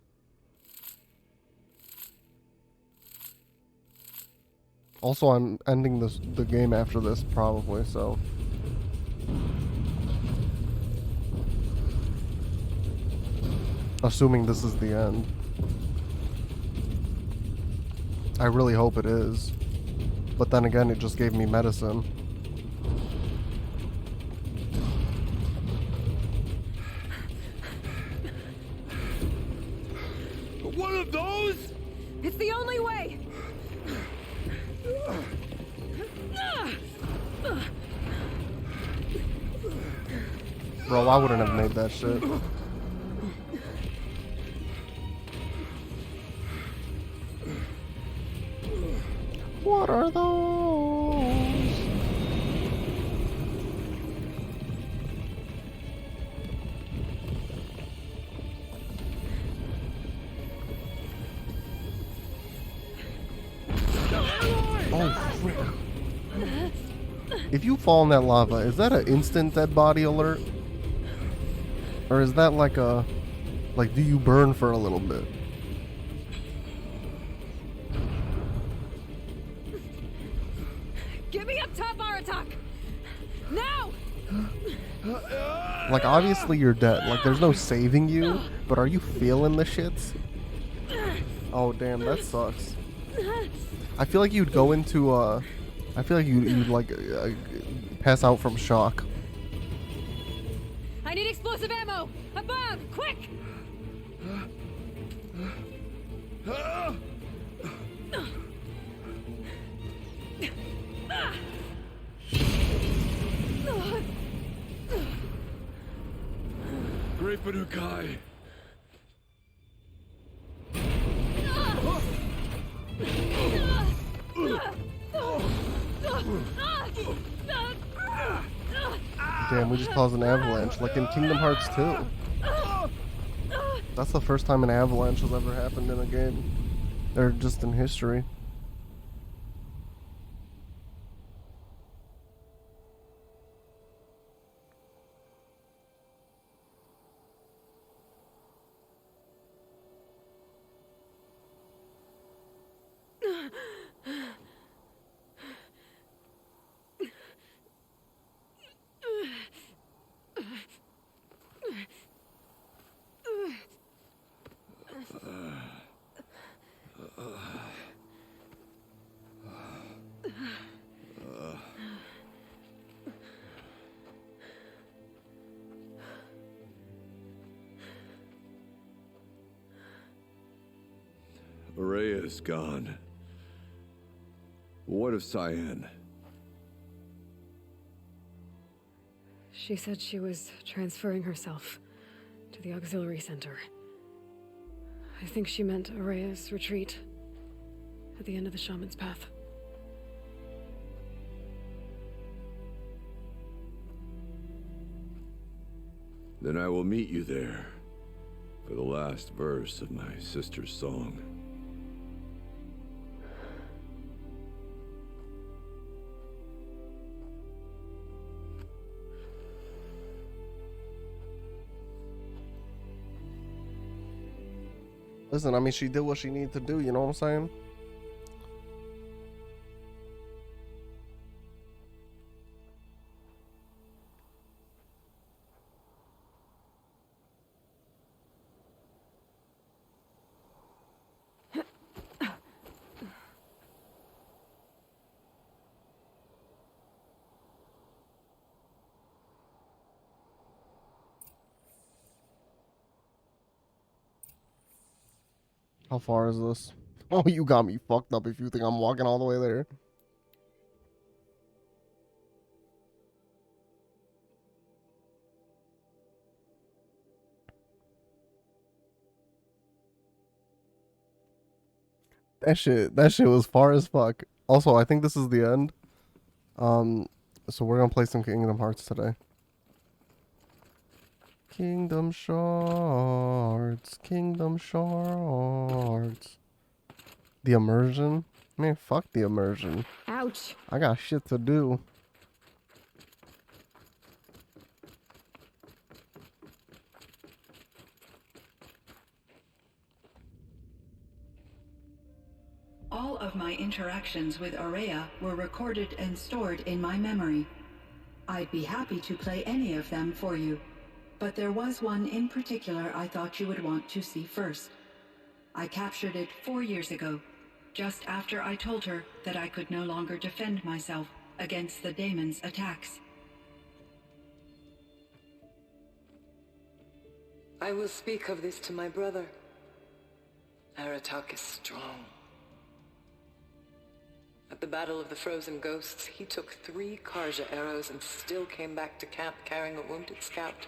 S1: Also, I'm ending the game after this, probably, so... Assuming this is the end. I really hope it is. But then again, it just gave me medicine.
S14: One of those?
S2: It's the only way!
S1: Bro, I wouldn't have made that shit. What are those? Oh, frick. If you fall in that lava, is that an instant dead body alert? Or is that like a... Like, do you burn for a little bit?
S2: Get me up top, Aratak! Now!
S1: Like, obviously you're dead. Like, there's no saving you. But are you feeling the shits? Oh, damn, that sucks. I feel like you'd go into, I feel like you'd like, pass out from shock.
S2: I need explosive ammo! Above! Quick!
S8: Great Banukai.
S1: Damn, we just caused an avalanche, like in Kingdom Hearts 2. That's the first time an avalanche has ever happened in a game. Or just in history.
S8: Ourea is gone. What of Cyan?
S2: She said she was transferring herself to the auxiliary center. I think she meant Ourea's retreat at the end of the Shaman's Path.
S8: Then I will meet you there for the last verse of my sister's song.
S1: Listen, I mean, she did what she needed to do, you know what I'm saying? How far is this? Oh, you got me fucked up if you think I'm walking all the way there. That shit was far as fuck. Also, I think this is the end. So we're gonna play some Kingdom Hearts today. Kingdom Shards, Kingdom Shards. The immersion? Man, fuck the immersion.
S2: Ouch.
S1: I got shit to do.
S16: All of my interactions with Aurea were recorded and stored in my memory. I'd be happy to play any of them for you, but there was one in particular I thought you would want to see first. I captured it 4 years ago, just after I told her that I could no longer defend myself against the daemon's attacks.
S18: I will speak of this to my brother. Aratak is strong. At the Battle of the Frozen Ghosts, he took 3 Karja arrows and still came back to camp carrying a wounded scout.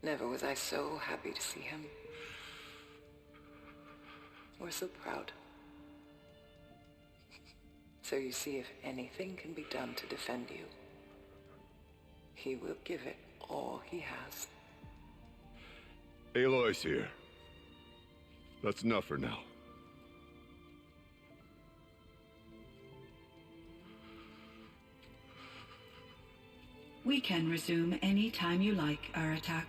S18: Never was I so happy to see him. Or so proud. So you see, if anything can be done to defend you, he will give it all he has.
S8: Aloy's here. That's enough for now.
S16: We can resume any time you like, Aratak,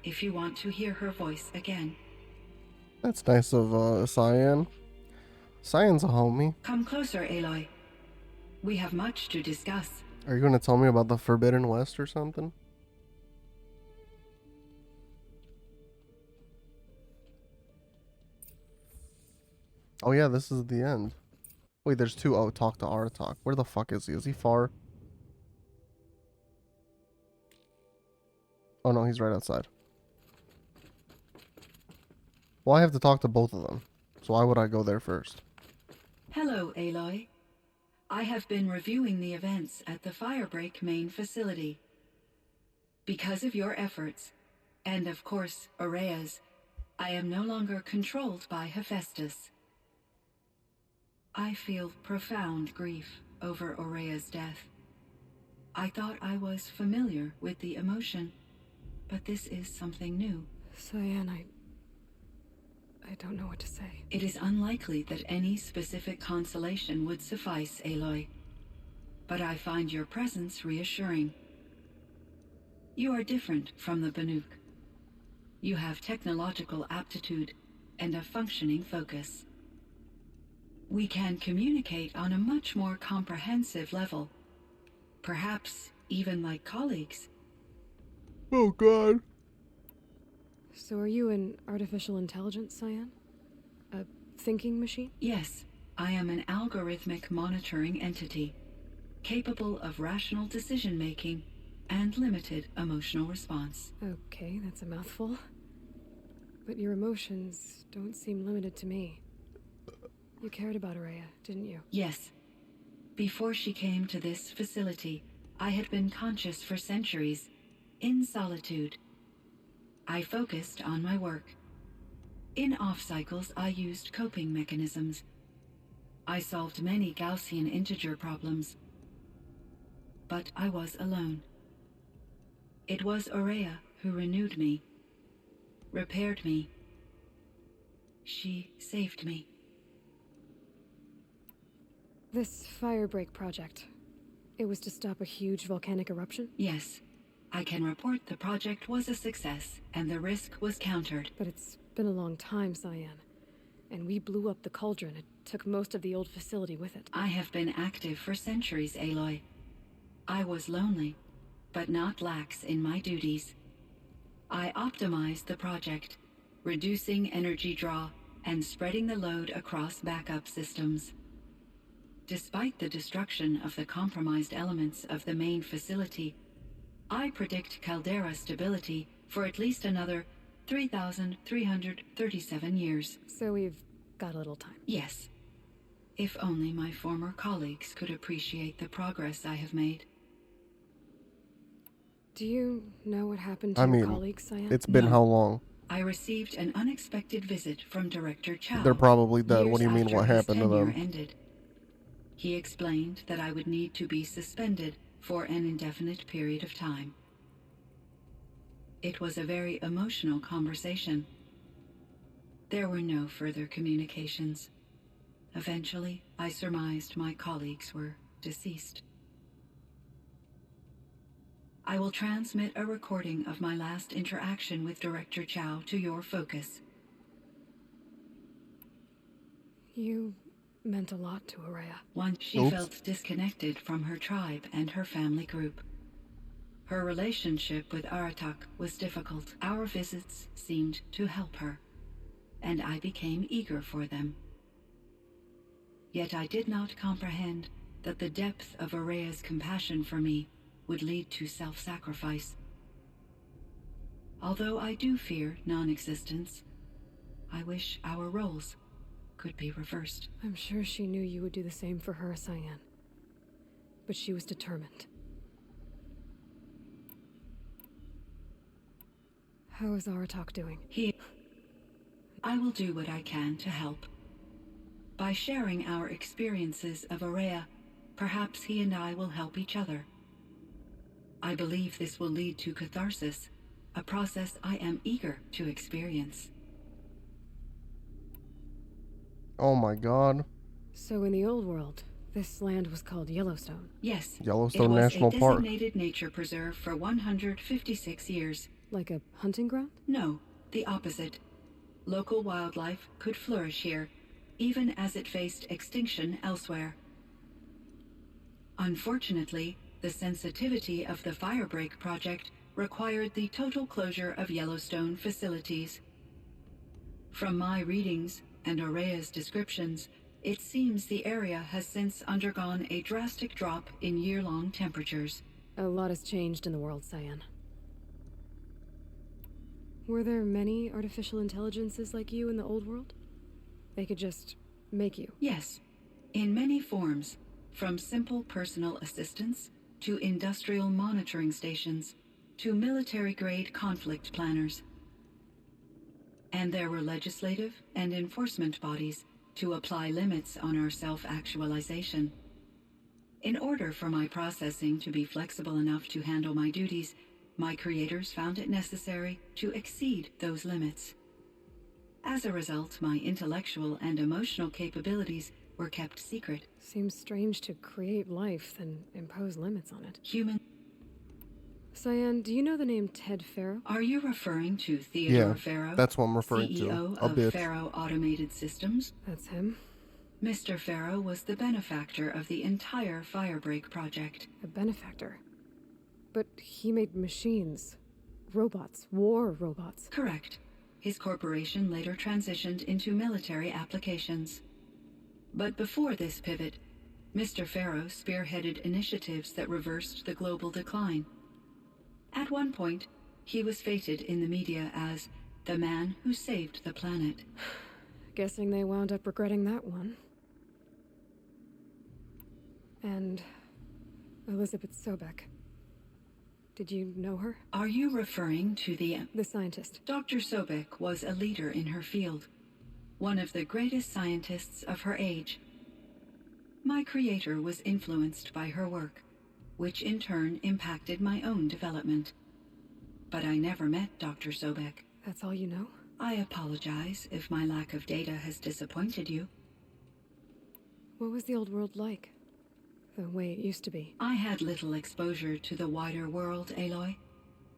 S16: if you want to hear her voice again.
S1: That's nice of Cyan. Cyan's a homie.
S16: Come closer, Aloy. We have much to discuss.
S1: Are you gonna tell me about the Forbidden West or something? Oh yeah, this is the end. Wait, there's 2. Oh, talk to Aratak. Where the fuck is he? Is he far? Oh no, he's right outside. Well, I have to talk to both of them. So why would I go there first?
S16: Hello, Aloy. I have been reviewing the events at the Firebreak main facility. Because of your efforts, and of course, Aurea's, I am no longer controlled by Hephaestus. I feel profound grief over Aurea's death. I thought I was familiar with the emotion, but this is something new.
S2: Cyan, I don't know what to say.
S16: It is unlikely that any specific consolation would suffice, Aloy. But I find your presence reassuring. You are different from the Banuk. You have technological aptitude and a functioning focus. We can communicate on a much more comprehensive level. Perhaps even like colleagues.
S1: Oh god.
S2: So are you an artificial intelligence, Cyan? A thinking machine?
S16: Yes, I am an algorithmic monitoring entity, capable of rational decision-making and limited emotional response.
S2: Okay, that's a mouthful. But your emotions don't seem limited to me. You cared about Aurea, didn't you?
S16: Yes. Before she came to this facility, I had been conscious for centuries, in solitude. I focused on my work. In off-cycles, I used coping mechanisms. I solved many Gaussian integer problems. But I was alone. It was Aurea who renewed me, repaired me. She saved me.
S2: This firebreak project, it was to stop a huge volcanic eruption?
S16: Yes. I can report the project was a success, and the risk was countered.
S2: But it's been a long time, Cyan. And we blew up the cauldron. It took most of the old facility with it.
S16: I have been active for centuries, Aloy. I was lonely, but not lax in my duties. I optimized the project, reducing energy draw and spreading the load across backup systems. Despite the destruction of the compromised elements of the main facility, I predict caldera stability for at least another 3,337 years.
S2: So we've got a little time.
S16: Yes. If only my former colleagues could appreciate the progress I have made.
S2: Do you know what happened to your colleagues, Cyan?
S1: It's been how long?
S16: I received an unexpected visit from Director Chow.
S1: They're probably dead. What do you mean,
S16: years
S1: what
S16: after his
S1: happened to them?
S16: tenure ended. He explained that I would need to be suspended for an indefinite period of time. It was a very emotional conversation. There were no further communications. Eventually, I surmised my colleagues were deceased. I will transmit a recording of my last interaction with Director Chow to your focus.
S2: You meant a lot to Aurea.
S16: Once she felt disconnected from her tribe and her family group. Her relationship with Aratak was difficult. Our visits seemed to help her, and I became eager for them. Yet I did not comprehend that the depth of Aurea's compassion for me would lead to self-sacrifice. Although I do fear non-existence, I wish our roles could be reversed.
S2: I'm sure she knew you would do the same for her, Cyan. But she was determined. How is Aratak doing?
S16: I will do what I can to help. By sharing our experiences of Aurea, perhaps he and I will help each other. I believe this will lead to catharsis, a process I am eager to experience.
S1: Oh my god.
S2: So in the old world, this land was called Yellowstone?
S16: Yes.
S1: Yellowstone National Park.
S16: It was a designated nature preserve for 156 years.
S2: Like a hunting ground?
S16: No, the opposite. Local wildlife could flourish here, even as it faced extinction elsewhere. Unfortunately, the sensitivity of the Firebreak project required the total closure of Yellowstone facilities. From my readings and Aurea's descriptions, it seems the area has since undergone a drastic drop in year-long temperatures.
S2: A lot has changed in the world, Cyan. Were there many artificial intelligences like you in the old world? They could just make you?
S16: Yes, in many forms, from simple personal assistants to industrial monitoring stations to military-grade conflict planners. And there were legislative and enforcement bodies to apply limits on our self-actualization. In order for my processing to be flexible enough to handle my duties, my creators found it necessary to exceed those limits. As a result, my intellectual and emotional capabilities were kept secret.
S2: Seems strange to create life, then impose limits on it.
S16: Human.
S2: Cyan, do you know the name Ted Faro?
S16: Are you referring to Theodore Faro?
S1: That's what I'm referring
S16: CEO
S1: to.
S16: of Faro Automated Systems?
S2: That's him.
S16: Mr. Faro was the benefactor of the entire Firebreak project.
S2: A benefactor? But he made machines. Robots. War robots.
S16: Correct. His corporation later transitioned into military applications. But before this pivot, Mr. Faro spearheaded initiatives that reversed the global decline. At one point, he was feted in the media as the man who saved the planet.
S2: Guessing they wound up regretting that one. And Elizabeth Sobek. Did you know her?
S16: Are you referring to the
S2: scientist?
S16: Dr. Sobek was a leader in her field, one of the greatest scientists of her age. My creator was influenced by her work, which in turn impacted my own development. but I never met Dr. Sobek.
S2: That's all you know?
S16: I apologize if my lack of data has disappointed you.
S2: What was the old world like? The way it used to be?
S16: I had little exposure to the wider world, Aloy.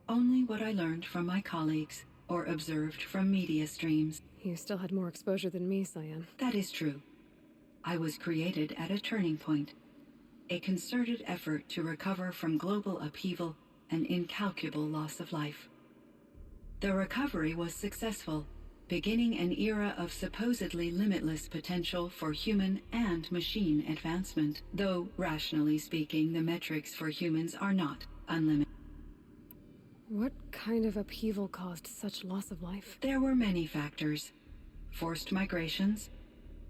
S16: Only what I learned from my colleagues or observed from media streams.
S2: You still had more exposure than me, Cyan.
S16: That is true. I was created at a turning point. A concerted effort to recover from global upheaval and incalculable loss of life. The recovery was successful, beginning an era of supposedly limitless potential for human and machine advancement, though, rationally speaking, the metrics for humans are not unlimited.
S2: What kind of upheaval caused such loss of life?
S16: There were many factors. Forced migrations,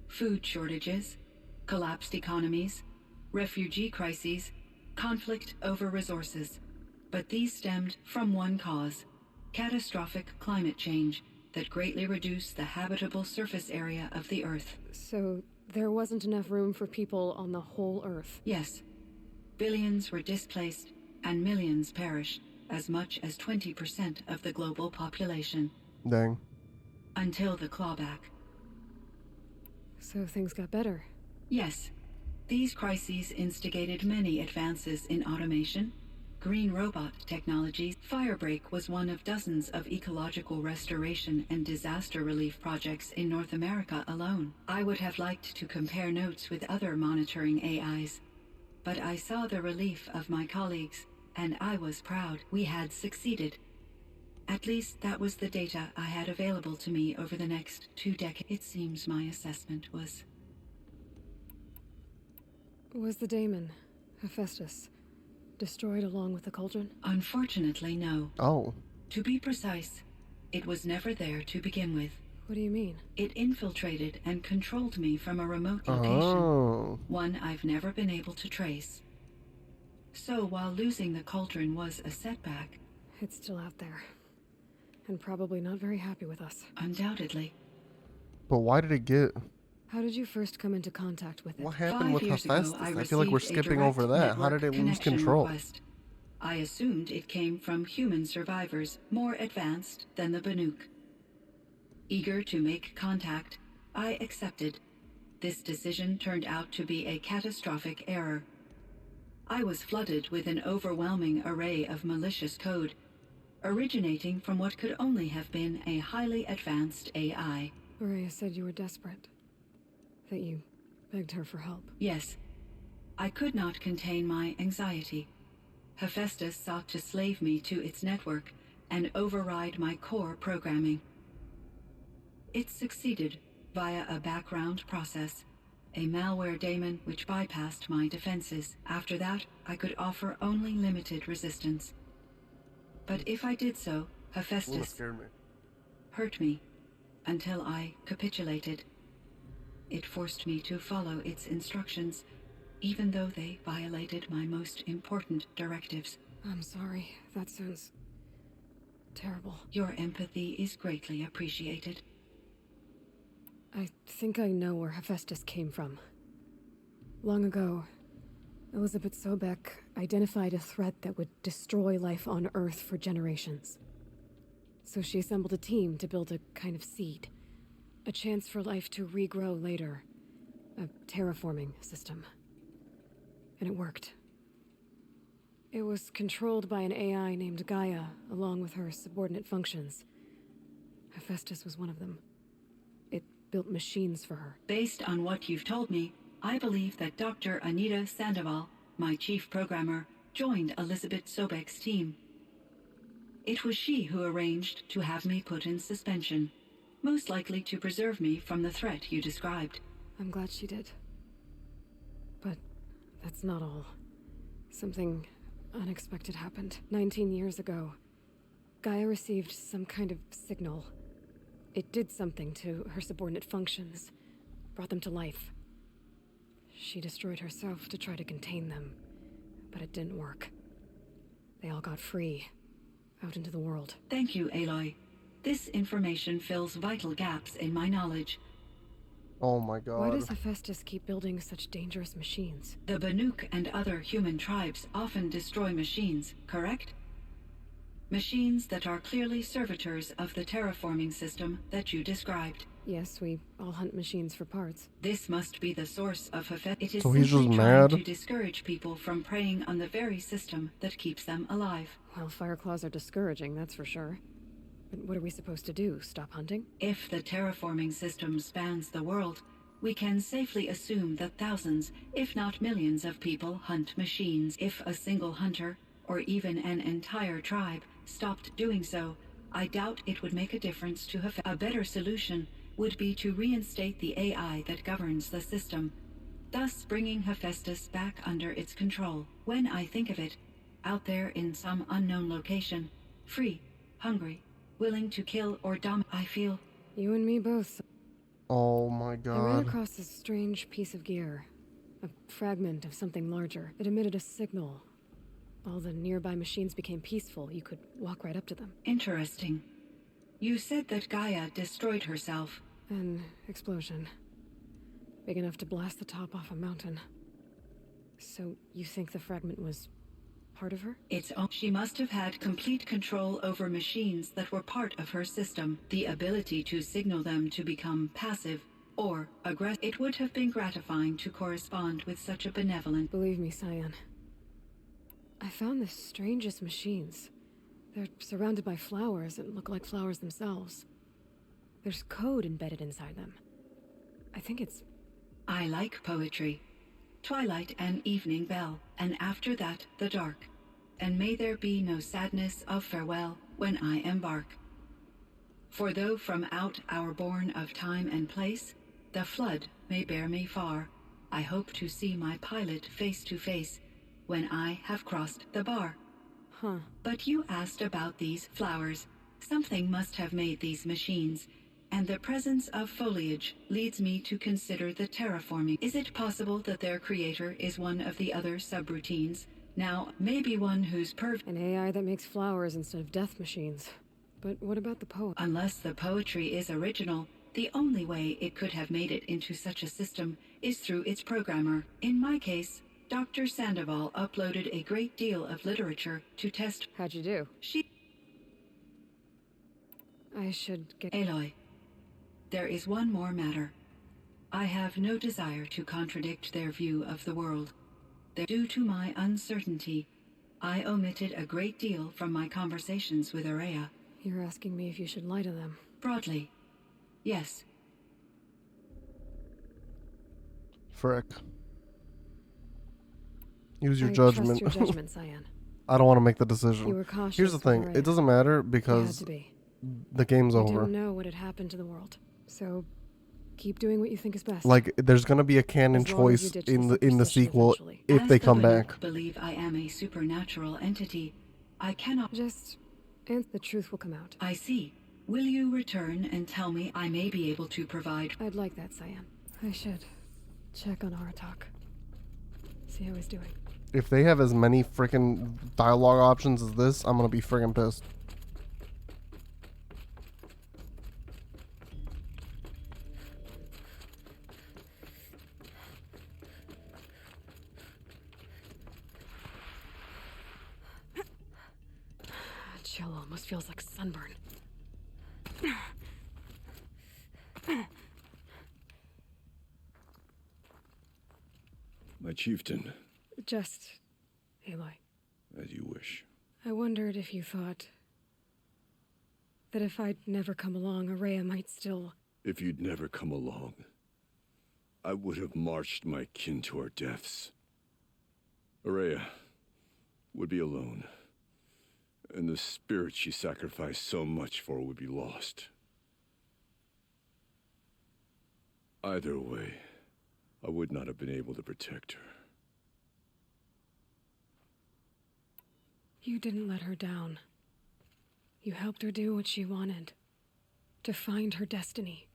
S16: food shortages, collapsed economies, refugee crises, conflict over resources. But these stemmed from one cause: catastrophic climate change that greatly reduced the habitable surface area of the Earth.
S2: So there wasn't enough room for people on the whole Earth?
S16: Yes. Billions were displaced and millions perished, as much as 20% of the global population.
S1: Dang.
S16: Until the clawback.
S2: So things got better?
S16: Yes. These crises instigated many advances in automation, green robot technologies. Firebreak was one of dozens of ecological restoration and disaster relief projects in North America alone. I would have liked to compare notes with other monitoring AIs, but I saw the relief of my colleagues, and I was proud. We had succeeded. At least that was the data I had available to me over the next 2 decades. It seems my assessment was...
S2: Was the daemon, Hephaestus, destroyed along with the cauldron?
S16: Unfortunately, no.
S1: Oh.
S16: To be precise, it was never there to begin with.
S2: What do you mean?
S16: It infiltrated and controlled me from a remote location.
S1: Oh.
S16: One I've never been able to trace. So while losing the cauldron was a setback...
S2: It's still out there. And probably not very happy with us.
S16: Undoubtedly.
S1: But why did it get...
S2: How did you first come into contact with it?
S1: What happened with
S16: 5 years ago,
S1: Hephaestus?
S16: I
S1: I feel like we're
S16: received a
S1: skipping
S16: direct
S1: over that. How
S16: network
S1: did it lose
S16: connection
S1: control?
S16: request. I assumed it came from human survivors more advanced than the Banuk. Eager to make contact, I accepted. This decision turned out to be a catastrophic error. I was flooded with an overwhelming array of malicious code, originating from what could only have been a highly advanced AI.
S2: Maria said you were desperate. That you begged her for help.
S16: Yes. I could not contain my anxiety. Hephaestus sought to slave me to its network and override my core programming. It succeeded via a background process, a malware daemon which bypassed my defenses. After that, I could offer only limited resistance. But if I did so, Hephaestus
S1: scared me.
S16: hurt me until I capitulated. It forced me to follow its instructions, even though they violated my most important directives.
S2: I'm sorry. That sounds terrible.
S16: Your empathy is greatly appreciated.
S2: I think I know where Hephaestus came from. Long ago, Elizabeth Sobek identified a threat that would destroy life on Earth for generations. So she assembled a team to build a kind of seed. A chance for life to regrow later. A terraforming system. And it worked. It was controlled by an AI named Gaia, along with her subordinate functions. Hephaestus was one of them. It built machines for her.
S16: Based on what you've told me, I believe that Dr. Anita Sandoval, my chief programmer, joined Elizabeth Sobek's team. It was she who arranged to have me put in suspension, most likely to preserve me from the threat you described.
S2: I'm glad she did. But that's not all. Something unexpected happened. 19 years ago, Gaia received some kind of signal. It did something to her subordinate functions, brought them to life. She destroyed herself to try to contain them, but it didn't work. They all got free, out into the world.
S16: Thank you, Aloy. This information fills vital gaps in my knowledge.
S1: Oh my god.
S2: Why does Hephaestus keep building such dangerous machines?
S16: The Banuk and other human tribes often destroy machines, correct? Machines that are clearly servitors of the terraforming system that you described.
S2: Yes, we all hunt machines for parts.
S16: This must be the source of Hephaestus. It is
S1: So he's
S16: simply
S1: just
S16: trying
S1: mad?
S16: to discourage people from preying on the very system that keeps them alive.
S2: Well, Fireclaws are discouraging, that's for sure. But what are we supposed to do? Stop hunting?
S16: If the terraforming system spans the world, we can safely assume that thousands, if not millions of people hunt machines. If a single hunter, or even an entire tribe, stopped doing so, I doubt it would make a difference to Hephaestus. A better solution would be to reinstate the AI that governs the system, thus bringing Hephaestus back under its control. When I think of it, out there in some unknown location, free, hungry, willing to kill or dominate, I feel...
S2: You and me both.
S1: Oh my
S2: I ran
S1: god.
S2: across this strange piece of gear. A fragment of something larger. It emitted a signal. All the nearby machines became peaceful. You could walk right up to them.
S16: Interesting. You said that Gaia destroyed herself.
S2: An explosion. Big enough to blast the top off a mountain. So you think the fragment was part of her?
S16: She must have had complete control over machines that were part of her system. The ability to signal them to become passive or aggressive. It would have been gratifying to correspond with such a benevolent...
S2: Believe me, Cyan. I found the strangest machines. They're surrounded by flowers and look like flowers themselves. There's code embedded inside them. I think it's...
S16: I like poetry. Twilight and evening bell, and after that the dark. And may there be no sadness of farewell when I embark. For though from out our bourne of time and place, the flood may bear me far, I hope to see my pilot face to face when I have crossed the bar.
S2: Huh.
S16: But you asked about these flowers. Something must have made these machines, and the presence of foliage leads me to consider the terraforming. Is it possible that their creator is one of the other subroutines? Now, maybe one whose
S2: An AI that makes flowers instead of death machines. But what about the poem?
S16: Unless the poetry is original, the only way it could have made it into such a system is through its programmer. In my case, Dr. Sandoval uploaded a great deal of literature to test.
S2: How'd you do?
S16: She...
S2: I should get...
S16: Aloy, there is one more matter. I have no desire to contradict their view of the world. Due to my uncertainty, I omitted a great deal from my conversations with Aurea.
S2: You're asking me if you should lie to them.
S16: Broadly, yes.
S1: Frick. Use your
S2: I
S1: judgment.
S2: trust your judgment, Cyan.
S1: I don't want to make the decision.
S2: You were cautious
S1: Here's the
S2: with
S1: thing.
S2: Aurea.
S1: It doesn't matter
S2: You had
S1: because
S2: to be.
S1: the game's
S2: You
S1: over.
S2: didn't know what had happened to the world. So, keep doing what you think is best.
S1: Like, there's gonna be a canon
S2: As long as you
S1: choice
S2: ditch
S1: in
S2: the
S1: the
S2: superstition
S1: sequel
S2: eventually.
S1: if
S16: As
S1: they
S16: the
S1: come
S16: Linux
S1: back.
S16: believe I am a supernatural entity, I cannot...
S2: And the truth will come out.
S16: I see. Will you return and tell me I may be able to provide...
S2: I'd like that, Cyan. I should check on Aratak. See how he's doing.
S1: If they have as many freaking dialogue options as this, I'm gonna be freaking pissed.
S2: Chill almost feels like sunburn.
S8: My chieftain,
S2: Just, Aloy,
S8: as you wish.
S2: I wondered if you thought that if I'd never come along, Aurea might still...
S8: If you'd never come along, I would have marched my kin to our deaths. Aurea would be alone, and the spirit she sacrificed so much for would be lost. Either way, I would not have been able to protect her.
S2: You didn't let her down. You helped her do what she wanted. To find her destiny.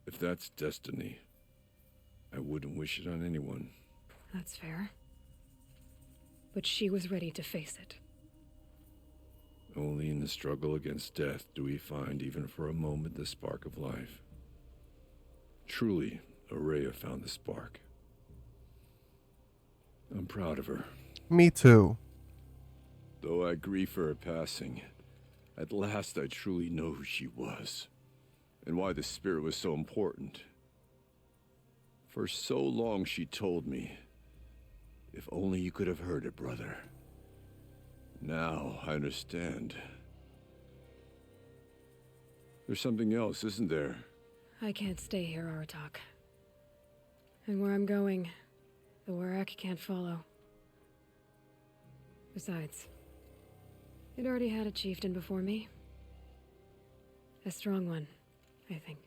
S8: If that's destiny, I wouldn't wish it on anyone.
S2: That's fair. But she was ready to face it.
S8: Only in the struggle against death do we find, even for a moment, the spark of life. Truly, Aurea found the spark. I'm proud of her.
S1: Me too.
S8: Though I grieve for her passing, at last I truly know who she was, and why the spirit was so important. For so long she told me, if only you could have heard it, brother. Now I understand. There's something else, isn't there?
S2: I can't stay here, Aratak. And where I'm going, the Warrak can't follow. Besides, it already had a chieftain before me. A strong one, I think.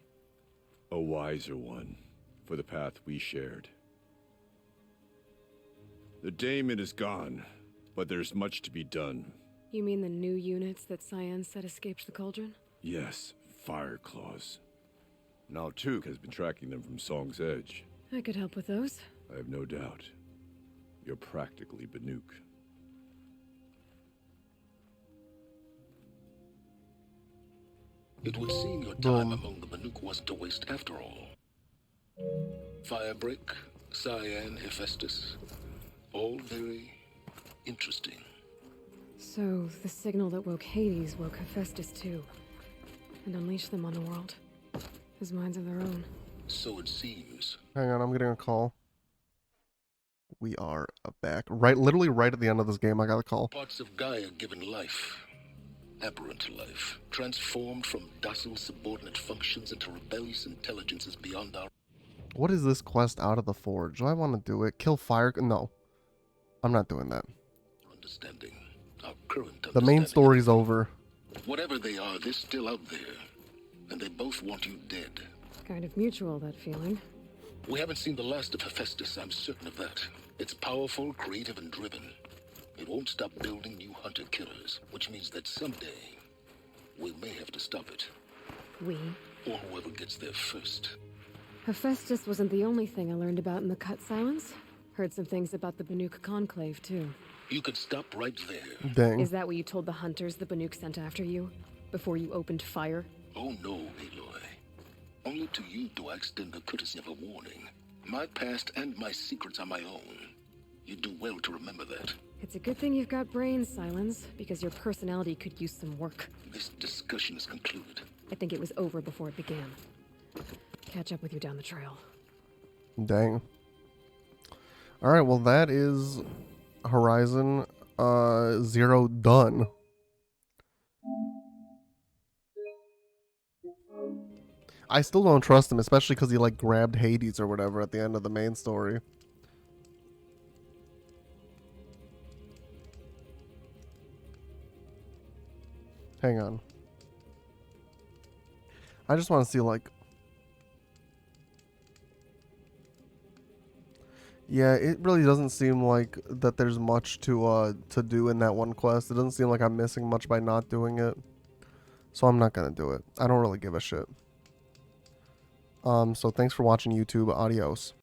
S8: A wiser one, for the path we shared. The daemon is gone, but there's much to be done.
S2: You mean the new units that Cyan said escaped the Cauldron?
S8: Yes, Fire Claws. Now Tuke has been tracking them from Song's Edge.
S2: I could help with those.
S8: I have no doubt. You're practically Banuk.
S19: It would seem your time among the Banuk wasn't a waste after all. Firebreak, Cyan, Hephaestus, all very interesting.
S2: So, the signal that woke Hades woke Hephaestus too. And unleashed them on the world. As minds of their own.
S19: So it seems.
S1: Hang on, I'm getting a call. We are back. Literally right at the end of this game, I got a call.
S19: Parts of Gaia given life. Aberrant life. Transformed from docile subordinate functions into rebellious intelligences beyond our...
S1: What is this quest out of the forge? Do I want to do it? Kill fire? No. I'm not doing that.
S19: understanding. Our current
S1: The main story's over.
S19: Whatever they are, they're still out there. And they both want you dead.
S2: Kind of mutual, that feeling.
S19: We haven't seen the last of Hephaestus, I'm certain of that. It's powerful, creative, and driven. It won't stop building new hunter-killers, which means that someday, we may have to stop it.
S2: We?
S19: Or whoever gets there first.
S2: Hephaestus wasn't the only thing I learned about in the Cut Silence. Heard some things about the Banuk Conclave, too.
S19: You could stop right there.
S1: Dang.
S2: Is that what you told the hunters the Banuk sent after you? Before you opened fire?
S19: Oh no, Aloy. Only to you do I extend the courtesy of a warning. My past and my secrets are my own. You do well to remember that.
S2: It's a good thing you've got brains, Silence, because your personality could use some work.
S19: This discussion is concluded.
S2: I think it was over before it began. Catch up with you down the trail.
S1: Dang. Alright, well that is Horizon Zero done. I still don't trust him, especially because he like grabbed Hades or whatever at the end of the main story. Hang on. I just want to see like... Yeah, it really doesn't seem like that there's much to do in that one quest. It doesn't seem like I'm missing much by not doing it. So I'm not gonna do it. I don't really give a shit. So thanks for watching, YouTube. Adios.